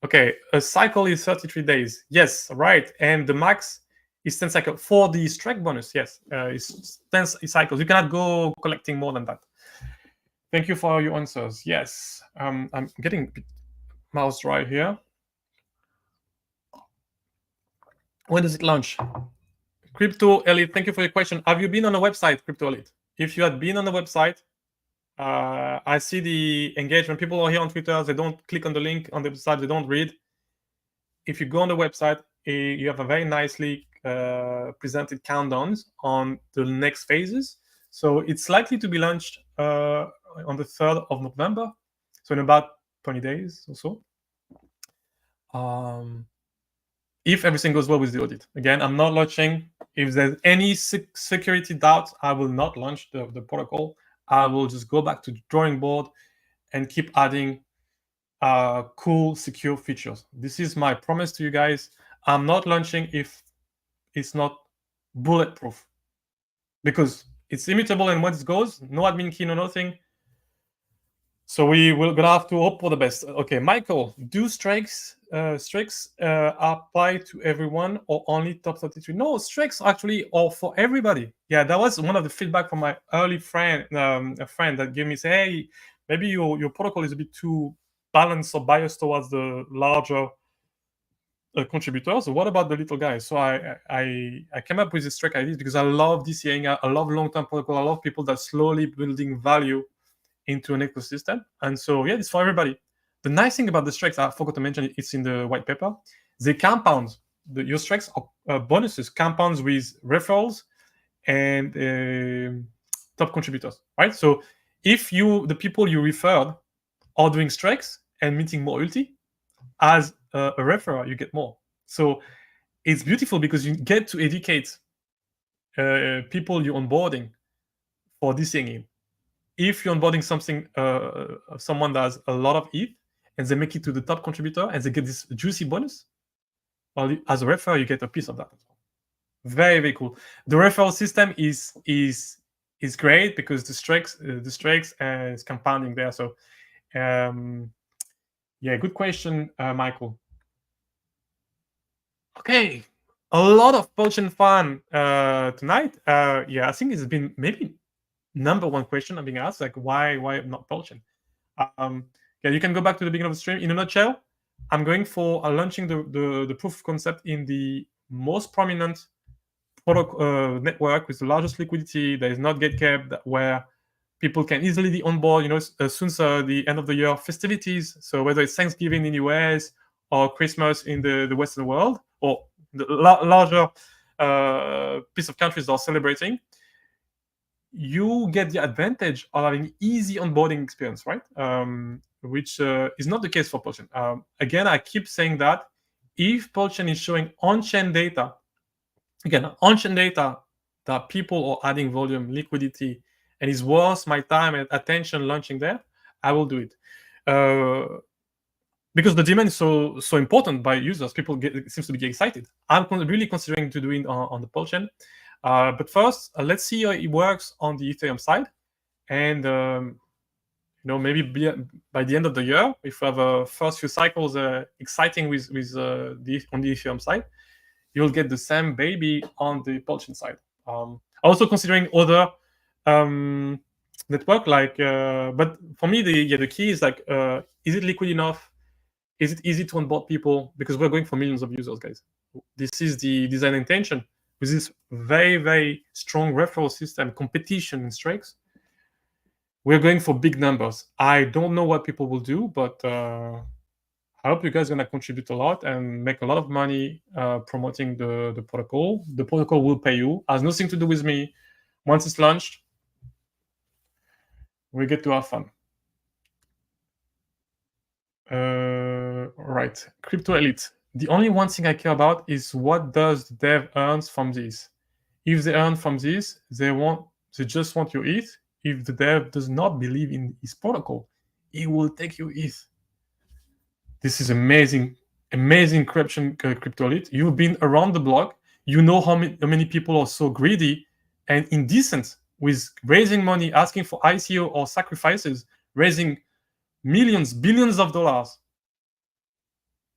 Okay, a cycle is 33 days. Yes, right. And the max is 10 cycles. For the strike bonus, yes, it's 10 cycles. You cannot go collecting more than that. Thank you for your answers. Yes, I'm getting mouse dry here. When does it launch? Crypto Elite, thank you for your question. Have you been on the website, Crypto Elite? If you had been on the website, I see the engagement. People are here on Twitter. They don't click on the link on the website. They don't read. If you go on the website, you have a very nicely presented countdowns on the next phases. So it's likely to be launched on the 3rd of November. So in about 20 days or so. If everything goes well with the audit. Again, I'm not launching. If there's any security doubts, I will not launch the protocol. I will just go back to the drawing board and keep adding cool, secure features. This is my promise to you guys. I'm not launching if it's not bulletproof, because it's immutable and once it goes, no admin key, no nothing. So we will gonna have to hope for the best. Okay, Michael, do strikes apply to everyone or only top 33? No, strikes actually are for everybody. Yeah, that was one of the feedback from my early friend, a friend that gave me, say, hey, maybe your protocol is a bit too balanced or biased towards the larger contributors. What about the little guys? So I came up with this track ideas because I love DCAing. I love long-term protocol. I love people that slowly building value into an ecosystem. And so, yeah, it's for everybody. The nice thing about the strikes, I forgot to mention it, it's in the white paper. They compound. Your strikes are bonuses, compounds with referrals and top contributors, right? So if the people you referred are doing strikes and meeting more ULTI, as a referrer, you get more. So it's beautiful because you get to educate people you're onboarding for this thing. If you're onboarding someone that has a lot of ETH and they make it to the top contributor and they get this juicy bonus, well, as a referrer, you get a piece of that as well. Very, very cool. The referral system is great because the strikes is compounding there. So, yeah, good question, Michael. Okay, a lot of potion fun tonight. Yeah, I think it's been maybe number one question I'm being asked, like why not potion? Yeah, you can go back to the beginning of the stream. In a nutshell, I'm going for launching the proof of concept in the most prominent network with the largest liquidity that is not gate kept, where people can easily onboard. As soon as the end of the year festivities, so whether it's Thanksgiving in the US or Christmas in the Western world, or the larger piece of countries that are celebrating, you get the advantage of having easy onboarding experience, right? Which is not the case for Polchen. Again, I keep saying that if Polchen is showing on-chain data, again, on-chain data that people are adding volume, liquidity, and is worth my time and attention launching there, I will do it. Because the demand is so important by users, people seems to be excited. I'm really considering to do it on the Polchen. But first, let's see how it works on the Ethereum side. And maybe by the end of the year, if we have a first few cycles exciting with on the Ethereum side, you'll get the same baby on the Polchen side. Also considering other network, like, but for me, the key is like, is it liquid enough? Is it easy to onboard people? Because we're going for millions of users, guys. This is the design intention. With this very, very strong referral system, competition in strikes, we're going for big numbers. I don't know what people will do, but I hope you guys are going to contribute a lot and make a lot of money promoting the protocol. The protocol will pay you. It has nothing to do with me. Once it's launched, we get to have fun. Right. Crypto Elite. The only one thing I care about is what does the dev earns from this. If they earn from this, they just want your ETH. If the dev does not believe in his protocol, he will take your ETH. This is amazing, amazing Crypto Elite. You've been around the block. You know how many people are so greedy and indecent with raising money, asking for ICO or sacrifices, raising millions, billions of dollars,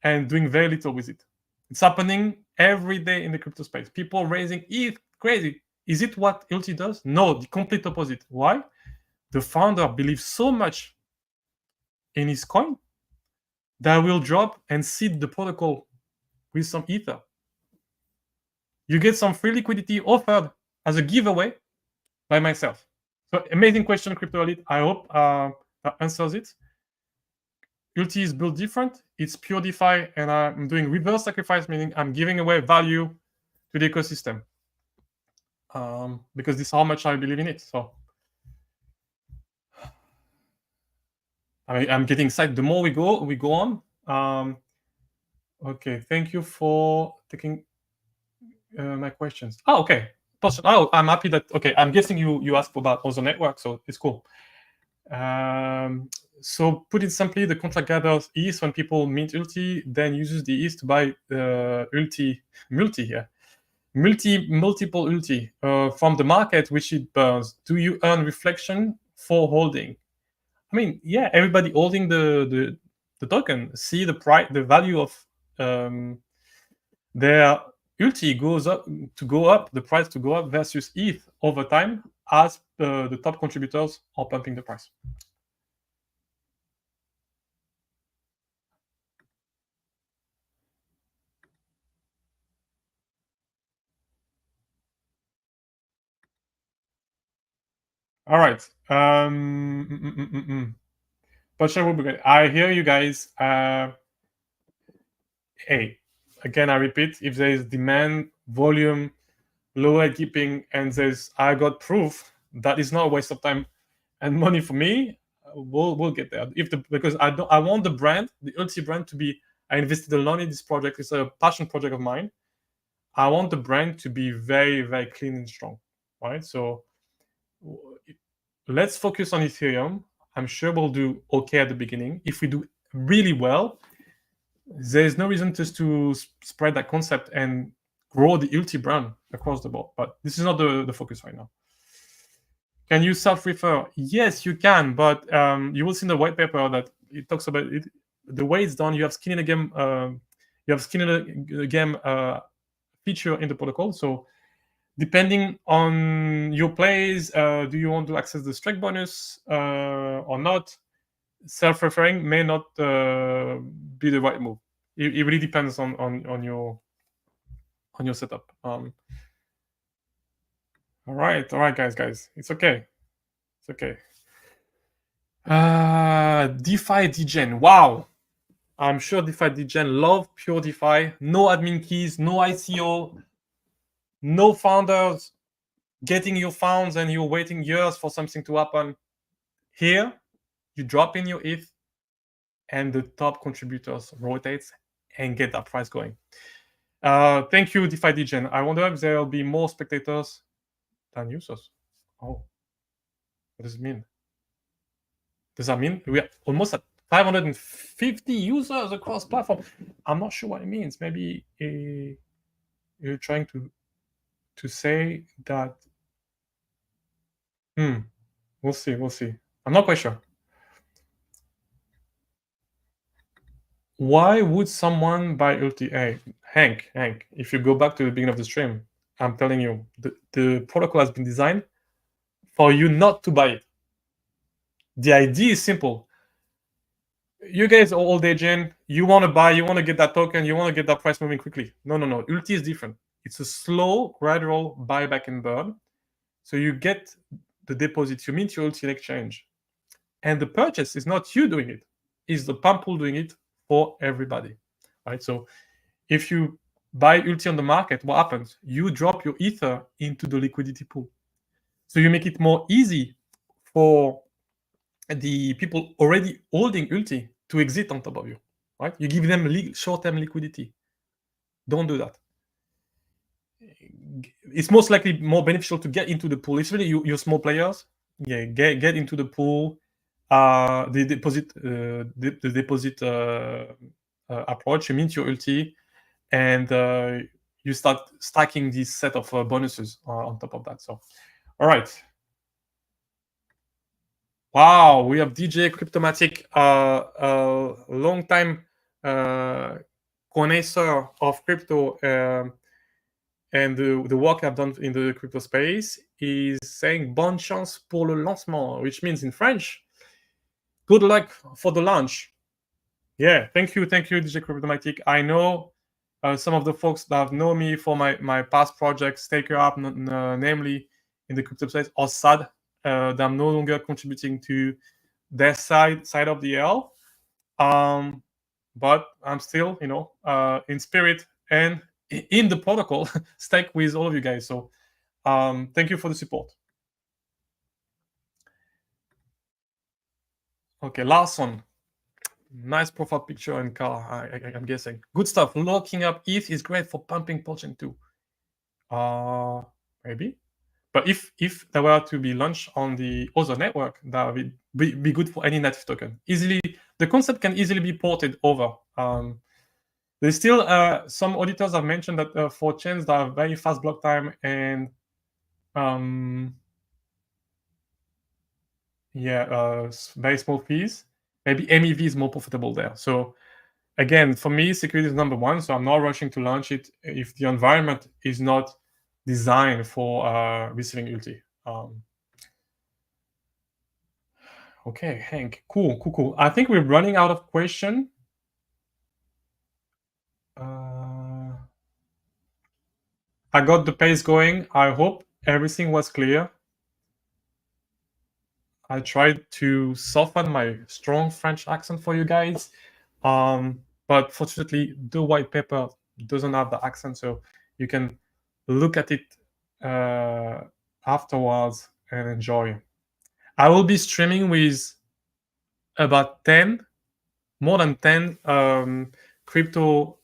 and doing very little with it. It's happening every day in the crypto space. People raising ETH, crazy. Is it what ULTI does? No, the complete opposite. Why? The founder believes so much in his coin that will drop and seed the protocol with some Ether. you get some free liquidity offered as a giveaway by myself. So amazing question, Crypto Elite. I hope that answers it. ULTI is built different. It's pure DeFi, and I'm doing reverse sacrifice, meaning I'm giving away value to the ecosystem because this is how much I believe in it. So I'm getting excited. The more we go on. Okay, thank you for taking my questions. Oh, okay. Oh, I'm happy that. Okay, I'm guessing you asked about other networks, so it's cool. So put it simply, the contract gathers ETH when people mint ULTI, then uses the ETH to buy multiple ULTI from the market, which it burns. Do you earn reflection for holding? I mean, yeah, everybody holding the token see the price, the value of their ULTI goes up the price to go up versus ETH over time as the top contributors are pumping the price. All right. But sure, we'll be good. I hear you guys. Hey, again, I repeat, if there is demand, volume, lower keeping, and there's I got proof, that is not a waste of time and money for me. We'll get there. Because I want the brand, the ULTI brand, to be. I invested a lot in this project. It's a passion project of mine. I want the brand to be very, very clean and strong, right? So let's focus on Ethereum. I'm sure we'll do okay at the beginning. If we do really well, there's no reason just to spread that concept and grow the ULTI brand across the board. But this is not the focus right now. Can you self-refer? Yes, you can, but you will see in the white paper that it talks about it. The way it's done, you have skin in the game. You have skin in the game feature in the protocol. So depending on your plays, do you want to access the strike bonus or not? Self-referring may not be the right move. It really depends on your setup. All right, guys, it's okay. DeFi Degen. Wow, I'm sure DeFi Degen love pure DeFi. No admin keys, no ICO, no founders getting your funds and you're waiting years for something to happen. Here, you drop in your ETH, and the top contributors rotates and get that price going. Thank you, DeFi Degen. I wonder if there will be more spectators than users. Oh, what does it mean? Does that mean we are almost at 550 users across platform? I'm not sure what it means. Maybe you're trying to say that. We'll see. I'm not quite sure. Why would someone buy ULTI? Hank, if you go back to the beginning of the stream, I'm telling you, the protocol has been designed for you not to buy it. The idea is simple. You guys are all Degen. You want to buy, you want to get that token, you want to get that price moving quickly. No. ULTI is different. It's a slow, gradual buyback and burn. So you get the deposit, you mint your ULTI in exchange. And the purchase is not you doing it, it's the pump pool doing it for everybody. Right? So if you buy ULTI on the market, what happens? You drop your Ether into the liquidity pool. So you make it more easy for the people already holding ULTI to exit on top of you, right? You give them short-term liquidity. Don't do that. It's most likely more beneficial to get into the pool. It's really you small players. Yeah, get into the pool. The deposit approach. You mint your ULTI, and you start stacking this set of bonuses on top of that. So, all right. Wow, we have DJ Cryptomatic, a long time connoisseur of crypto and the work I've done in the crypto space, is saying bonne chance pour le lancement, which means in French, good luck for the launch. Yeah, thank you, DJ Cryptomatic. I know some of the folks that know me for my past projects, Staker App, namely in the crypto space, are sad that I'm no longer contributing to their side of the L. But I'm still, in spirit and in the protocol, stuck with all of you guys. So thank you for the support. Okay, last one. Nice profile picture and car, I'm guessing. Good stuff. Locking up ETH is great for pumping Polychain too. Maybe. But if there were to be launched on the other network, that would be good for any native token. Easily, the concept can easily be ported over. There's still some auditors have mentioned that for chains that have very fast block time and very small fees, maybe MEV is more profitable there. So again, for me, security is number one. So I'm not rushing to launch it if the environment is not designed for receiving ULTI. Okay, Hank, cool. I think we're running out of question. I got the pace going. I hope everything was clear. I tried to soften my strong French accent for you guys. But fortunately, the white paper doesn't have the accent, so you can look at it afterwards and enjoy. I will be streaming with about 10, more than 10 crypto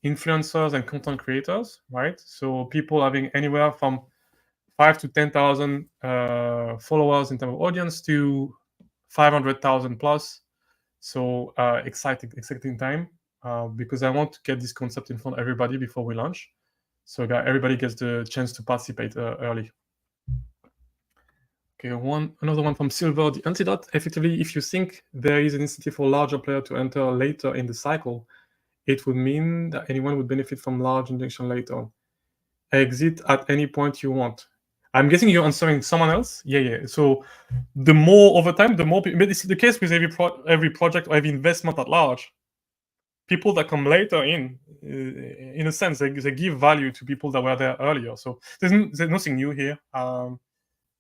influencers and content creators, right? So people having anywhere from 5 to 10,000 followers in terms of audience to 500,000 plus. So exciting time because I want to get this concept in front of everybody before we launch. So that everybody gets the chance to participate early. Okay, another one from Silver, the antidote. Effectively, if you think there is an incentive for larger player to enter later in the cycle, it would mean that anyone would benefit from large injection later. Exit at any point you want. I'm guessing you're answering someone else. Yeah. So the more over time, the more. But this is the case with every project or every investment at large. People that come later in a sense, they give value to people that were there earlier. So there's nothing new here.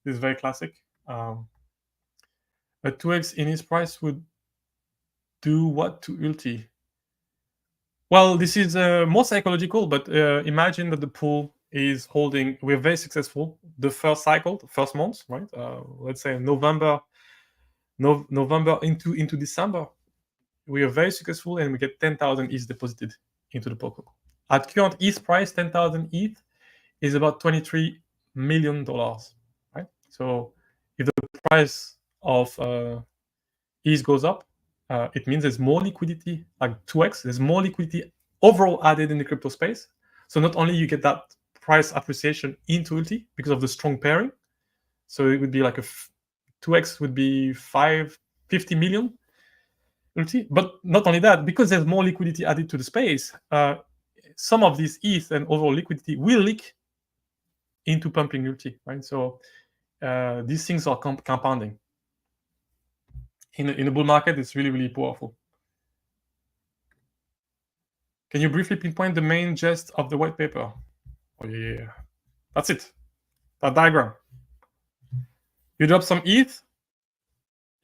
This is very classic. A 2x in his price would do what to ULTI? Well, this is more psychological, but imagine that the pool is holding. We're very successful. The first cycle, the first month, right? Let's say November into December, we are very successful, and we get 10,000 ETH deposited into the protocol. At current ETH price, 10,000 ETH is about $23 million, right? So if the price of ETH goes up, it means there's more liquidity, like 2x. There's more liquidity overall added in the crypto space. So not only you get that price appreciation into ULTI because of the strong pairing. So it would be like 2x would be 50 million ULTI. But not only that, because there's more liquidity added to the space, some of this ETH and overall liquidity will leak into pumping ULTI, right? So these things are compounding. In a bull market, it's really powerful. Can you briefly pinpoint the main gist of the white paper? Oh yeah, that's it. That diagram. You drop some ETH,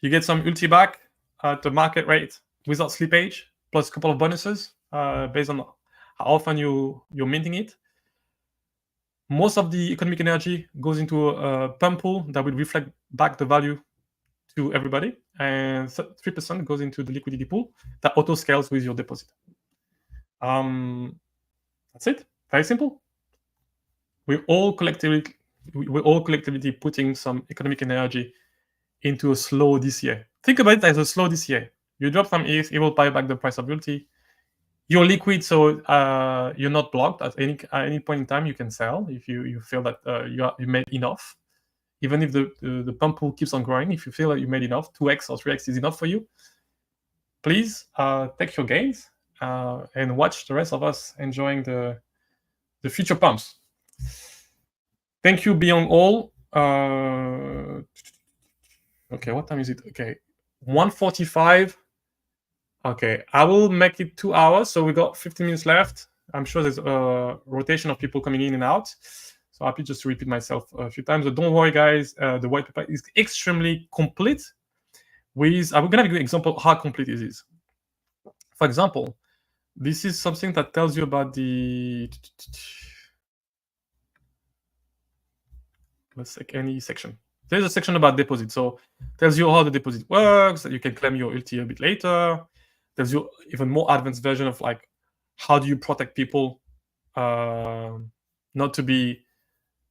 you get some ULTI back at the market rate without slippage, plus a couple of bonuses based on how often you're minting it. Most of the economic energy goes into a pump pool that will reflect back the value to everybody, and 3% goes into the liquidity pool that auto scales with your deposit. That's it. Very simple. We're all collectively putting some economic energy into a slow DCA. Think about it as a slow DCA. You drop some ETH, it will buy back the price of ULTI. You're liquid, so you're not blocked at any point in time. You can sell if you feel that you made enough. Even if the pump pool keeps on growing, if you feel that you made enough, 2x or 3x is enough for you, please take your gains and watch the rest of us enjoying the future pumps. Thank you beyond all. Okay, what time is it? Okay, 1:45. Okay, I will make it 2 hours. So we got 15 minutes left. I'm sure there's a rotation of people coming in and out. So happy just to repeat myself a few times. But don't worry, guys. The white paper is extremely complete. I'm gonna give you an example of how complete it is. For example, this is something that tells you about the. Let's take any section. There's a section about deposit. So tells you how the deposit works, that you can claim your ULTI a bit later. Tells you even more advanced version of like how do you protect people not to be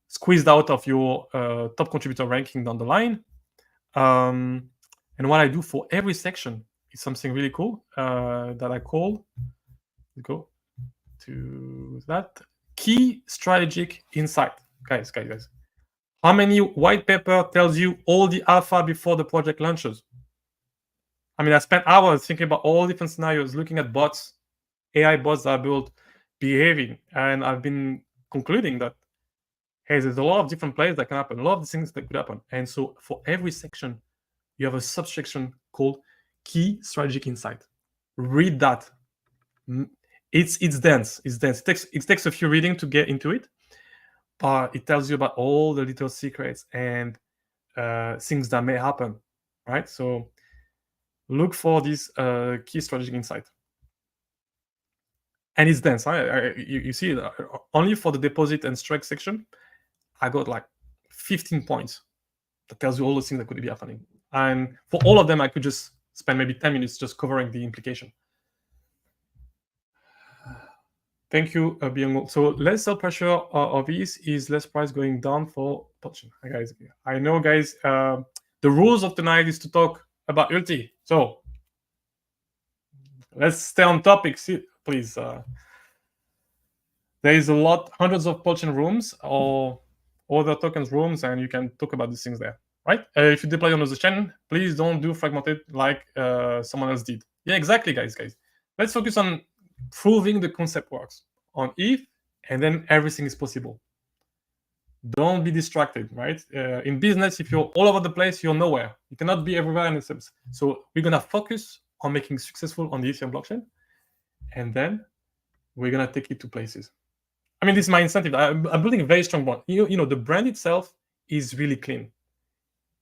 squeezed out of your top contributor ranking down the line. And what I do for every section is something really cool that I call, go to that, key strategic insight. Guys. How many white paper tells you all the alpha before the project launches? I mean, I spent hours thinking about all different scenarios, looking at bots, AI bots that are built, behaving, and I've been concluding that, hey, there's a lot of different plays that can happen, a lot of things that could happen. And so for every section, you have a subsection called key strategic insight. Read that. It's dense. It's dense. It takes a few reading to get into it, but it tells you about all the little secrets and things that may happen, right? So look for this key strategic insight. And it's dense. You see it only for the deposit and strike section. I got like 15 points that tells you all the things that could be happening. And for all of them, I could just spend maybe 10 minutes just covering the implication. Thank you, Byung. So less sell pressure of this is less price going down for Potion. Guys, I know, guys, the rules of tonight is to talk about ULTI. So let's stay on topic, please. There is a lot, hundreds of Potion rooms or other tokens rooms, and you can talk about these things there, right? If you deploy on the chain, please don't do fragmented like someone else did. Yeah, exactly, guys. Let's focus on proving the concept works on ETH, and then everything is possible. Don't be distracted, right? In business, if you're all over the place, you're nowhere. You cannot be everywhere in the same. So we're gonna focus on making successful on the Ethereum blockchain, and then we're gonna take it to places. I mean, this is my incentive. I'm building a very strong brand. You know, the brand itself is really clean.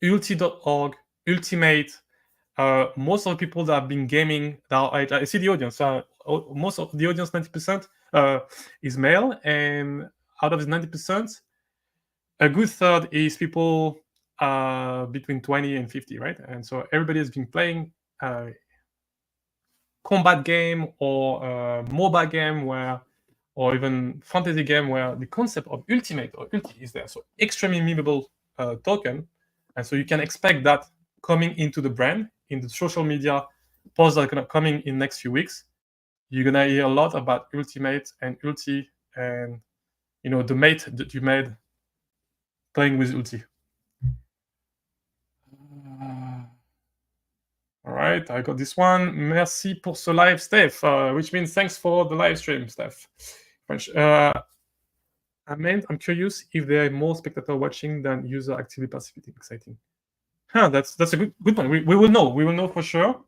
ULTI.org, Ultimate. Most of the people that have been gaming, I see the audience. Most of the audience, 90%, is male, and out of the 90%, a good third is people between 20 and 50, right? And so everybody has been playing combat game or mobile game or even fantasy game where the concept of ultimate or ULTI is there. So extremely memeable token. And so you can expect that coming into the brand, in the social media posts that are coming in next few weeks. You're going to hear a lot about ultimate and ULTI and, you know, the mate that you made playing with ULTI. All right, I got this one. Merci pour ce live, Steph, which means thanks for the live stream, Steph. French. I'm curious if there are more spectators watching than user actively participating. Exciting. That's a good point. We will know. We will know for sure.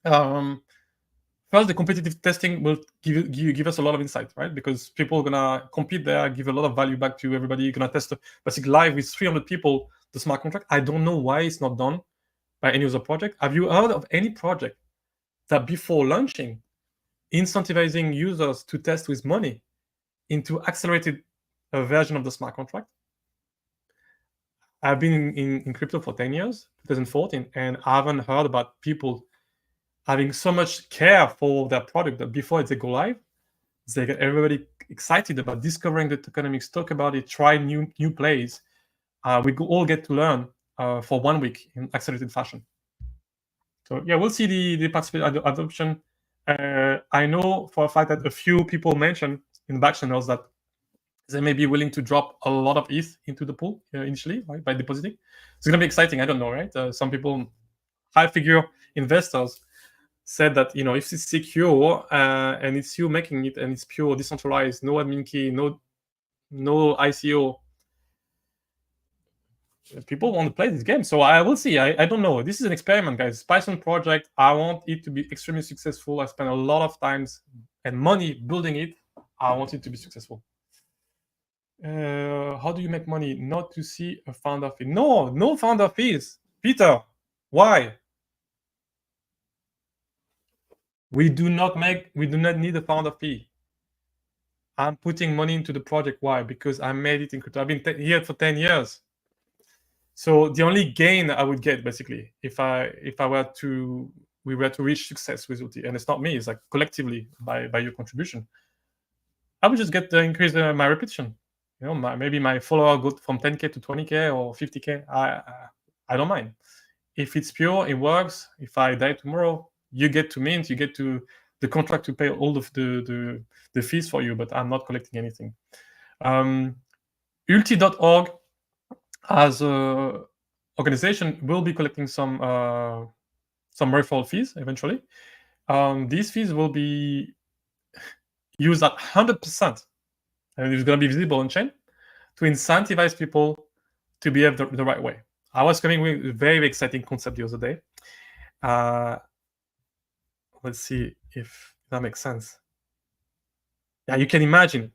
First, the competitive testing will give us a lot of insight, right? Because people are gonna compete there, give a lot of value back to everybody. You're gonna test basically live with 300 people the smart contract. I don't know why it's not done by any other project. Have you heard of any project that before launching, incentivizing users to test with money into accelerated version of the smart contract? I've been in crypto for 10 years, 2014, and I haven't heard about people having so much care for their product that before they go live, they get everybody excited about discovering the tokenomics, talk about it, try new plays. We all get to learn for 1 week in accelerated fashion. So yeah, we'll see the participant adoption. I know for a fact that a few people mentioned in the back channels that they may be willing to drop a lot of ETH into the pool initially, right, by depositing. It's going to be exciting. I don't know, right? Some people, high-figure investors, said that, you know, if it's secure and it's you making it and it's pure decentralized, no admin key, no ICO, people want to play this game. So I will see. I don't know. This is an experiment, guys. Python project. I want it to be extremely successful. I spent a lot of times and money building it. I want it to be successful. How do you make money? Not to see a founder fee. No founder fees. Peter, why? We do not need a founder fee. I'm putting money into the project. Why? Because I made it in crypto. I've been here for 10 years. So the only gain I would get, basically, if we were to reach success with ULTI, and it's not me, it's like collectively by your contribution, I would just get to increase my repetition. Maybe my follower go from 10K to 20K or 50K. I don't mind. If it's pure, it works. If I die tomorrow, you get to mint, you get to the contract to pay all of the fees for you, but I'm not collecting anything. ULTI.org as a organization will be collecting some referral fees eventually. These fees will be used at 100%, and it's going to be visible on chain to incentivize people to behave the right way. I was coming with a very exciting concept the other day. Let's see if that makes sense. Yeah, you can imagine.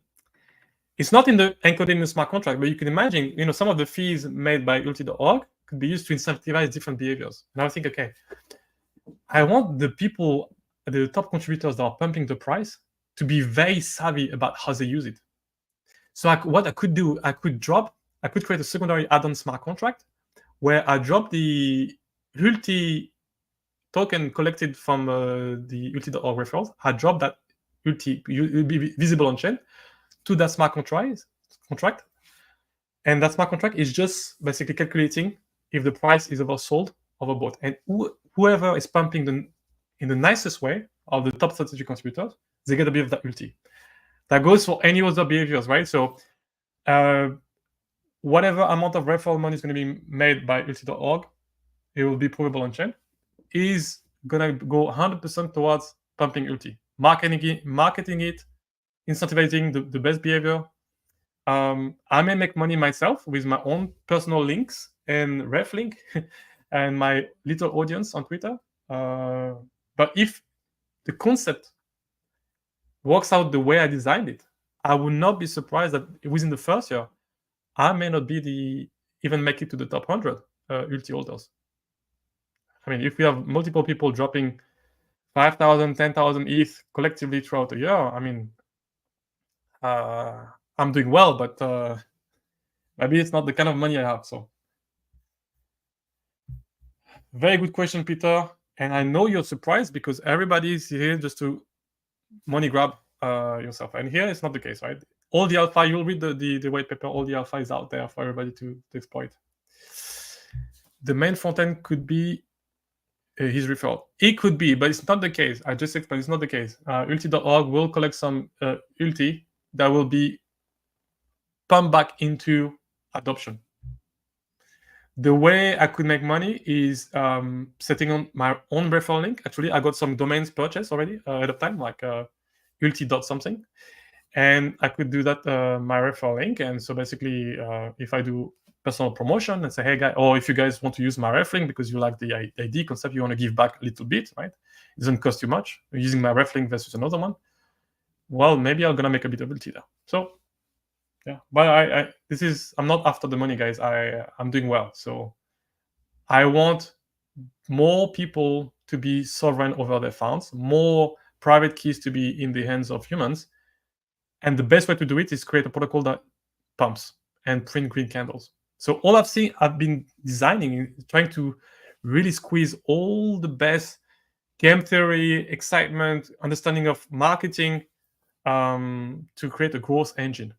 It's not encoded in the smart contract, but you can imagine, some of the fees made by ULTI.org could be used to incentivize different behaviors. And I think, okay, I want the people, the top contributors that are pumping the price, to be very savvy about how they use it. So what I could do, I could create a secondary add-on smart contract where I drop the ULTI token collected from the ULTI.org referrals. I drop that ULTI, will be visible on chain, to that smart contract. And that smart contract is just basically calculating if the price is oversold, overbought. And whoever is pumping in the nicest way of the top 32 contributors, they get a bit of that ULTI. That goes for any other behaviors, right? So whatever amount of referral money is going to be made by ULTI.org, it will be provable on chain, is going to go 100% towards pumping ULTI, marketing it, incentivizing the best behavior. I may make money myself with my own personal links and ref link and my little audience on Twitter. But if the concept works out the way I designed it, I would not be surprised that within the first year, I may not be even make it to the top 100 ULTI holders. I mean, if we have multiple people dropping 5,000, 10,000 ETH collectively throughout the year, I mean, I'm doing well, but maybe it's not the kind of money I have. So, very good question, Peter. And I know you're surprised because everybody is here just to money grab yourself. And here it's not the case, right? All the alpha, you'll read the white paper, all the alpha is out there for everybody to exploit. The main front end could be his referral. It could be, but it's not the case. I just explained it's not the case. ULTI.org will collect some ULTI that will be pumped back into adoption. The way I could make money is setting on my own referral link. Actually, I got some domains purchased already ahead of time, like ULTI.something. And I could do that, my referral link. And so basically, if I do personal promotion and say, hey, guys, or if you guys want to use my ref link because you like the ID concept, you want to give back a little bit, right? It doesn't cost you much. Using my ref link versus another one, well, maybe I'm going to make a bit of ULTI there. So, yeah, but I'm not after the money, guys. I'm doing well. So I want more people to be sovereign over their funds, more private keys to be in the hands of humans. And the best way to do it is create a protocol that pumps and print green candles. So all I've been designing, trying to really squeeze all the best game theory, excitement, understanding of marketing to create a growth engine.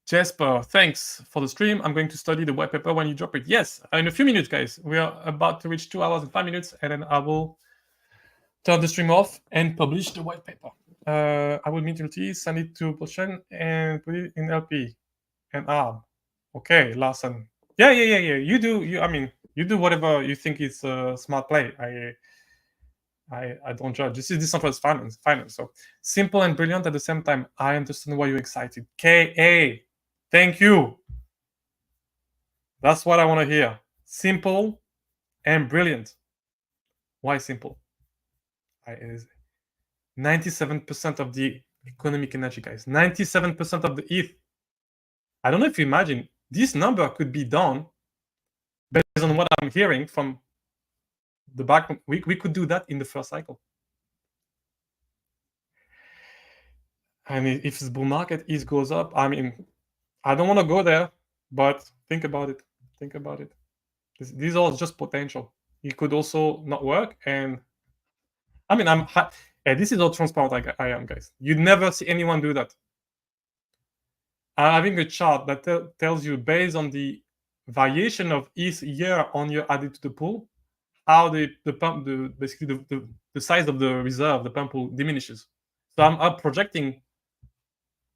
Jasper, thanks for the stream. I'm going to study the white paper when you drop it. Yes, in a few minutes, guys. We are about to reach 2 hours and 5 minutes, and then I will turn the stream off and publish the white paper. I will mint ULTI, send it to blockchain, and put it in LP and ARM. Okay, Larson. Yeah. You do. You do whatever you think is a smart play. I don't judge. This is decentralized finance. So simple and brilliant at the same time. I understand why you're excited. KA, thank you. That's what I want to hear. Simple and brilliant. Why simple? 97% of the economic energy, guys. 97% of the ETH. I don't know if you imagine this number could be done based on what I'm hearing from the back. We could do that in the first cycle. I mean, if the bull market ETH goes up, I mean, I don't want to go there, but think about it. Think about it. These are just potential. It could also not work. And I mean, this is how transparent I am, guys. You'd never see anyone do that. I'm having a chart that tells you based on the variation of ETH year on year added to the pool, how the pump, basically the size of the reserve, the pump pool diminishes. So I'm projecting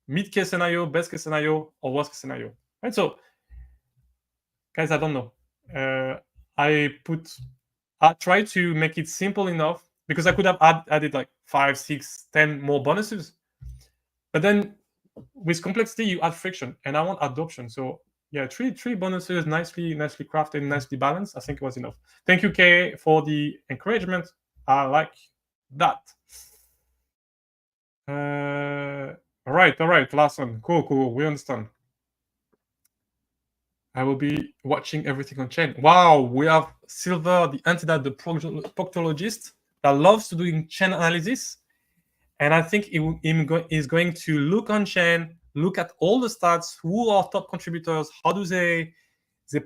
mid case scenario, best case scenario, or worst case scenario. Right. So, guys, I don't know. I try to make it simple enough because I could have added like 5, 6, 10 more bonuses, but then with complexity you add friction, and I want adoption. So yeah, three bonuses, nicely crafted, nicely balanced. I think it was enough. Thank you, Kay, for the encouragement. I like that. All right, last one. Cool. We understand. I will be watching everything on chain. Wow, we have Silver, the antidote, the proctologist that loves to do chain analysis. And I think is going to look on chain, look at all the stats, who are top contributors, how do they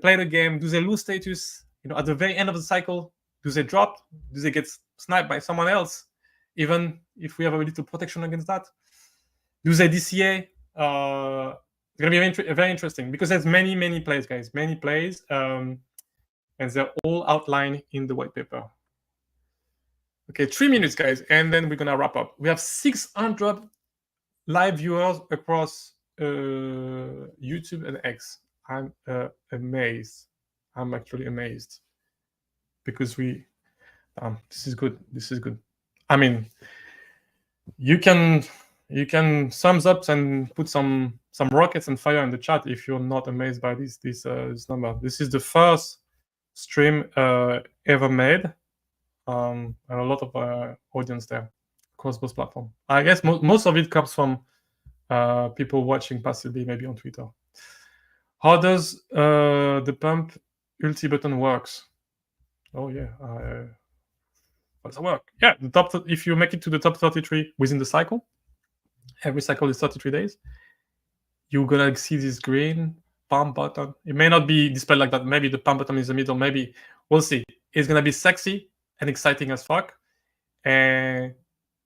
play the game, do they lose status, at the very end of the cycle, do they drop, do they get sniped by someone else, even if we have a little protection against that, do they DCA? It's going to be very interesting because there's many plays, guys, many plays, and they're all outlined in the white paper. Okay, 3 minutes, guys, and then we're gonna wrap up. We have 600 live viewers across YouTube and X. I'm amazed. I'm actually amazed because this is good. This is good. I mean, you can thumbs up and put some rockets and fire in the chat if you're not amazed by this number. This is the first stream ever made. And a lot of audience there across both platforms. I guess most of it comes from people watching passively, maybe on Twitter. How does the pump ULTI button works? Oh yeah, how does it work? Yeah, if you make it to the top 33 within the cycle, every cycle is 33 days. You're gonna see this green pump button. It may not be displayed like that. Maybe the pump button is in the middle. Maybe we'll see. It's gonna be sexy and exciting as fuck. And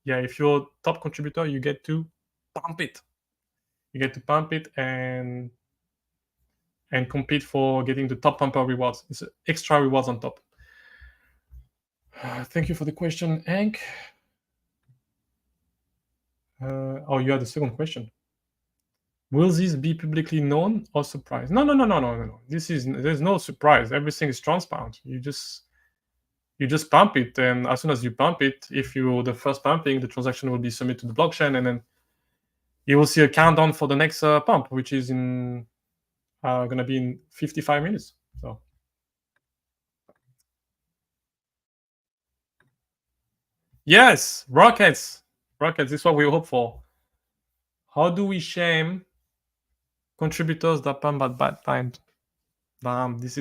yeah, if you're top contributor, you get to pump it. You get to pump it and compete for getting the top pumper rewards. It's extra rewards on top. Thank you for the question, Hank. Oh, you had a second question. Will this be publicly known or surprise? No. There's no surprise. Everything is transparent. You just pump it, and as soon as you pump it, if you're the first pumping, the transaction will be submitted to the blockchain, and then you will see a countdown for the next pump, which is in gonna be in 55 minutes. So yes, rockets. This is what we hope for. How do we shame contributors that pump at bad times? This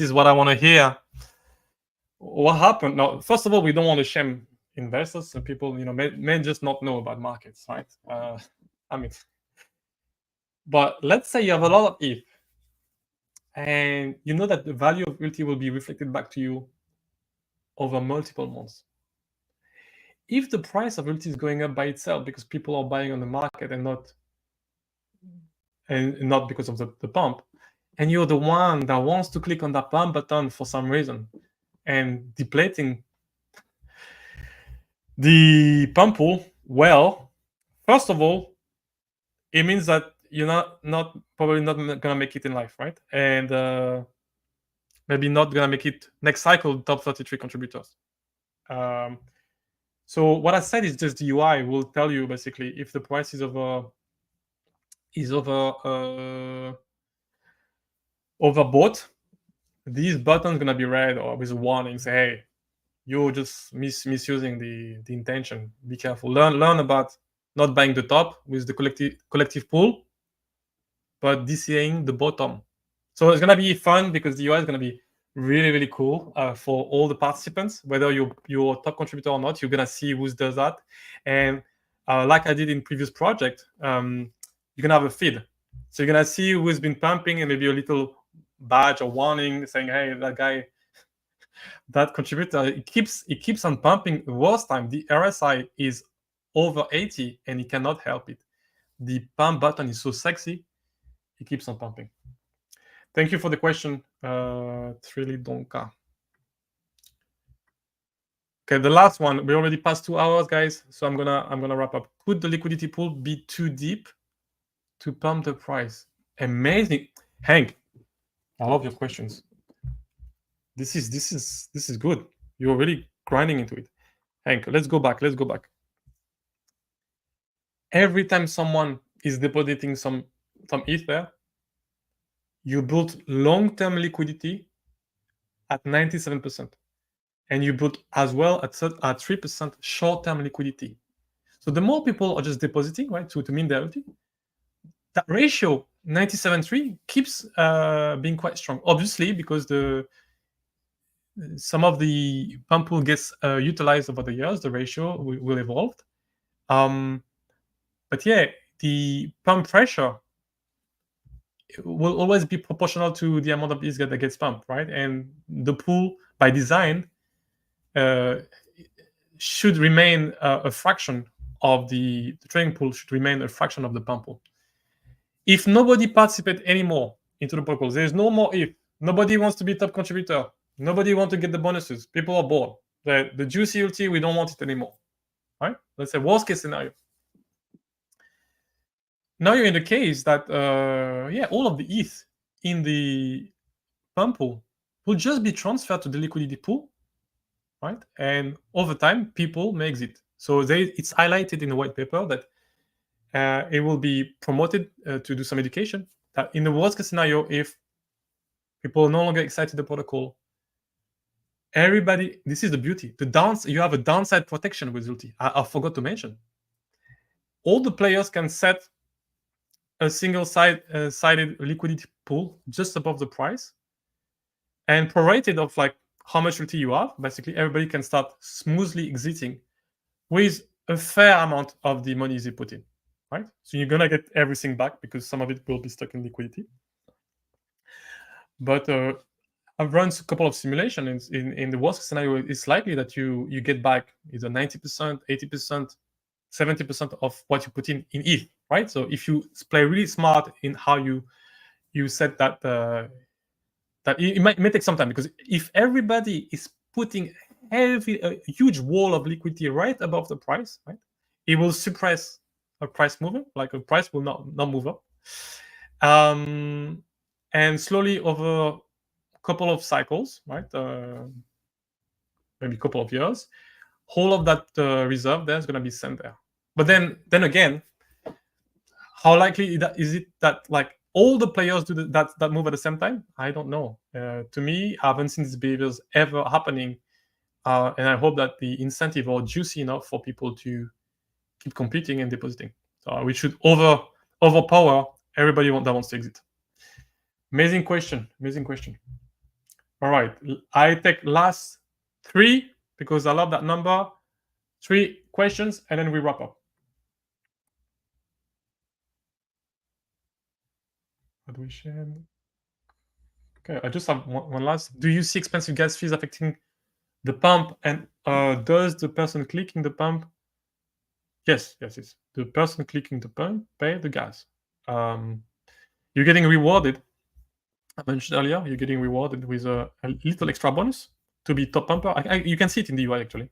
is what I want to hear. What happened? Now, first of all, we don't want to shame investors and people, may just not know about markets, right? I mean, but let's say you have a lot of ETH, and you know that the value of ULTI will be reflected back to you over multiple months. If the price of ULTI is going up by itself because people are buying on the market and not because of the pump, and you're the one that wants to click on that pump button for some reason and depleting the pump pool, well, first of all, it means that you're probably not gonna make it in life, right? And maybe not gonna make it next cycle top 33 contributors. So what I said is just the UI will tell you basically if the price is over overbought, these buttons gonna be red or with a warning, say, hey, you're just misusing the intention. Be careful. Learn about not buying the top with the collective pool, but DCAing the bottom. So it's gonna be fun because the UI is gonna be really cool for all the participants, whether you're a top contributor or not. You're gonna see who does that, and like I did in previous project, you're gonna have a feed. So you're gonna see who's been pumping and maybe a little badge or warning saying, hey, that guy, that contributor, it keeps on pumping. The worst time, the RSI is over 80 and he cannot help it. The pump button is so sexy, he keeps on pumping. Thank you for the question, Trilly Donka. Okay, the last one. We already passed 2 hours, guys, so I'm gonna wrap up. Could the liquidity pool be too deep to pump the price? Amazing, Hank. I love your questions. This is good. You're really grinding into it, Hank. Let's go back. Every time someone is depositing some ETH there, you build long-term liquidity at 97%. And you build as well at 3% short-term liquidity. So the more people are just depositing, right, to mean their ULTI, that ratio 97.3 keeps being quite strong. Obviously, because some of the pump pool gets utilized over the years, the ratio will evolve. But yeah, the pump pressure will always be proportional to the amount of ETH that gets pumped, right? And the pool, by design, should remain a fraction of the trading pool, should remain a fraction of the pump pool. If nobody participates anymore into the protocol, there's no more ETH. Nobody wants to be top contributor. Nobody wants to get the bonuses. People are bored. The juicy ULTI, we don't want it anymore. Right? Let's say worst case scenario. Now you're in the case that all of the ETH in the pump pool will just be transferred to the liquidity pool, right? And over time, people may exit. So it's highlighted in the white paper that it will be promoted to do some education. That in the worst case scenario, if people are no longer excited the protocol, everybody, this is the beauty. You have a downside protection with ULTI. I forgot to mention. All the players can set a single-sided liquidity pool just above the price, and prorated of like how much ULTI you have. Basically, everybody can start smoothly exiting with a fair amount of the money they put in, right? So you're gonna get everything back because some of it will be stuck in liquidity. But I've run a couple of simulations. In the worst scenario, it's likely that you get back either 90%, 80%, 70% of what you put in ETH, right? So if you play really smart in how you set that, that it may take some time, because if everybody is putting a huge wall of liquidity right above the price, right, it will suppress a price movement. Like a price will not move up. And slowly over a couple of cycles, right, maybe a couple of years, whole of that reserve there is going to be sent there. But then again, how likely is it that like all the players do that move at the same time? I don't know. To me, I haven't seen these behaviors ever happening, and I hope that the incentive are juicy enough for people to keep competing and depositing. So we should overpower everybody that wants to exit. Amazing question. All right, I take last 3 because I love that number. 3 questions, and then we wrap up. How do we share? Okay, I just have one last. Do you see expensive gas fees affecting the pump? And does the person clicking the pump? Yes. The person clicking the pump pay the gas. You're getting rewarded. I mentioned earlier, you're getting rewarded with a little extra bonus to be top pumper. You can see it in the UI actually.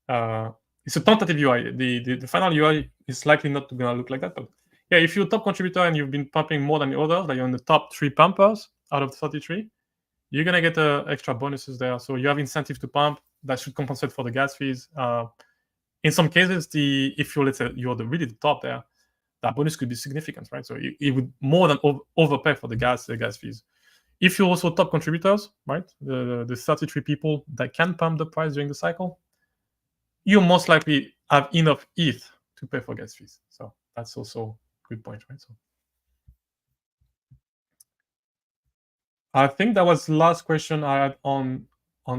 It's a tentative UI. The final UI is likely not going to look like that. But yeah, if you're a top contributor and you've been pumping more than the others, like you're in the top 3 pumpers out of 33, you're going to get extra bonuses there. So you have incentive to pump that should compensate for the gas fees. In some cases, if you're, let's say, you're really the top there, that bonus could be significant, right? So it would more than overpay for the gas fees. If you're also top contributors, right, the 33 people that can pump the price during the cycle, you most likely have enough ETH to pay for gas fees. So that's also a good point, right? So I think that was the last question I had on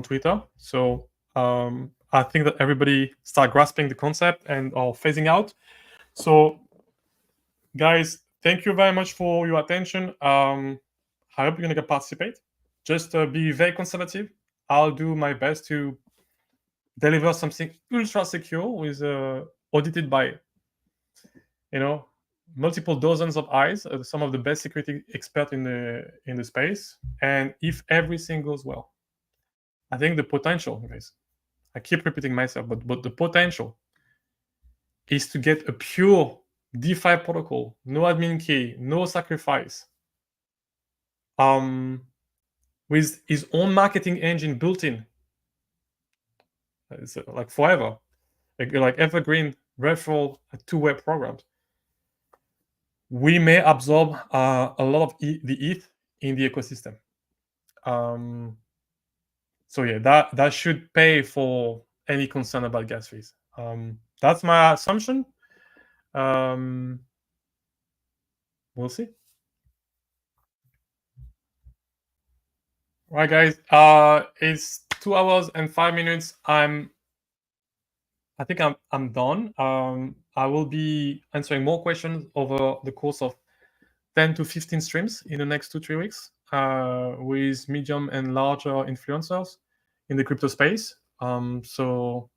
Twitter. So I think that everybody start grasping the concept and are phasing out. So guys, thank you very much for your attention. I hope you're gonna participate. Just be very conservative. I'll do my best to deliver something ultra secure with audited by multiple dozens of eyes, some of the best security experts in the space. And if everything goes well, I think the potential, guys, I keep repeating myself, but the potential is to get a pure DeFi protocol, no admin key, no sacrifice, with his own marketing engine built in. It's like forever, like evergreen referral two-way programs. We may absorb a lot of the ETH in the ecosystem. So yeah, that should pay for any concern about gas fees. That's my assumption. We'll see. All right, guys. It's 2 hours and 5 minutes. I think I'm done. I will be answering more questions over the course of 10 to 15 streams in the next 2-3 weeks with medium and larger influencers in the crypto space. So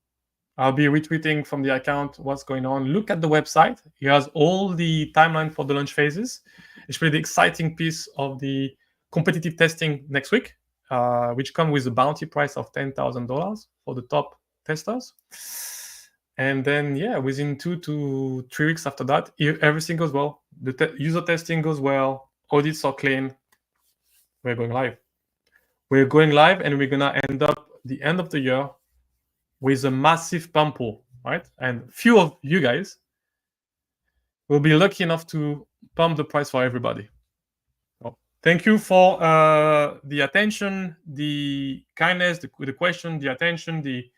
I'll be retweeting from the account what's going on. Look at the website. It has all the timeline for the launch phases, especially the exciting piece of the competitive testing next week, which come with a bounty price of $10,000 for the top testers. And then, yeah, within 2 to 3 weeks after that, if everything goes well, the user testing goes well, audits are clean, we're going live. We're going live, and we're going to end up the end of the year with a massive pump pool, right? And few of you guys will be lucky enough to pump the price for everybody. So thank you for the attention, the kindness, the question, the attention, the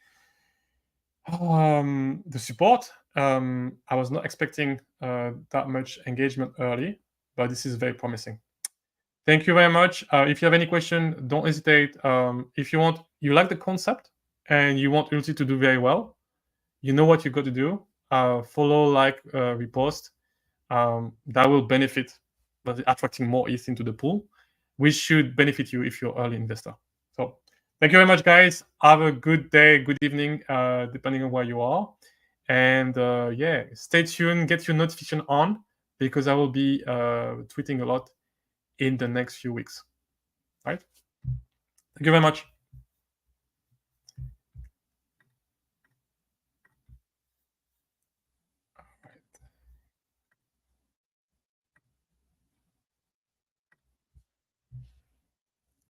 support. I was not expecting that much engagement early, but this is very promising. Thank you very much. If you have any question, don't hesitate. If you like the concept and you want ULTI to do very well, you know what you got to do. Follow, like, repost. That will benefit by attracting more ETH into the pool, which should benefit you if you're an early investor. So thank you very much, guys. Have a good day, good evening, depending on where you are. And yeah, stay tuned, get your notification on, because I will be tweeting a lot in the next few weeks. Right? Thank you very much.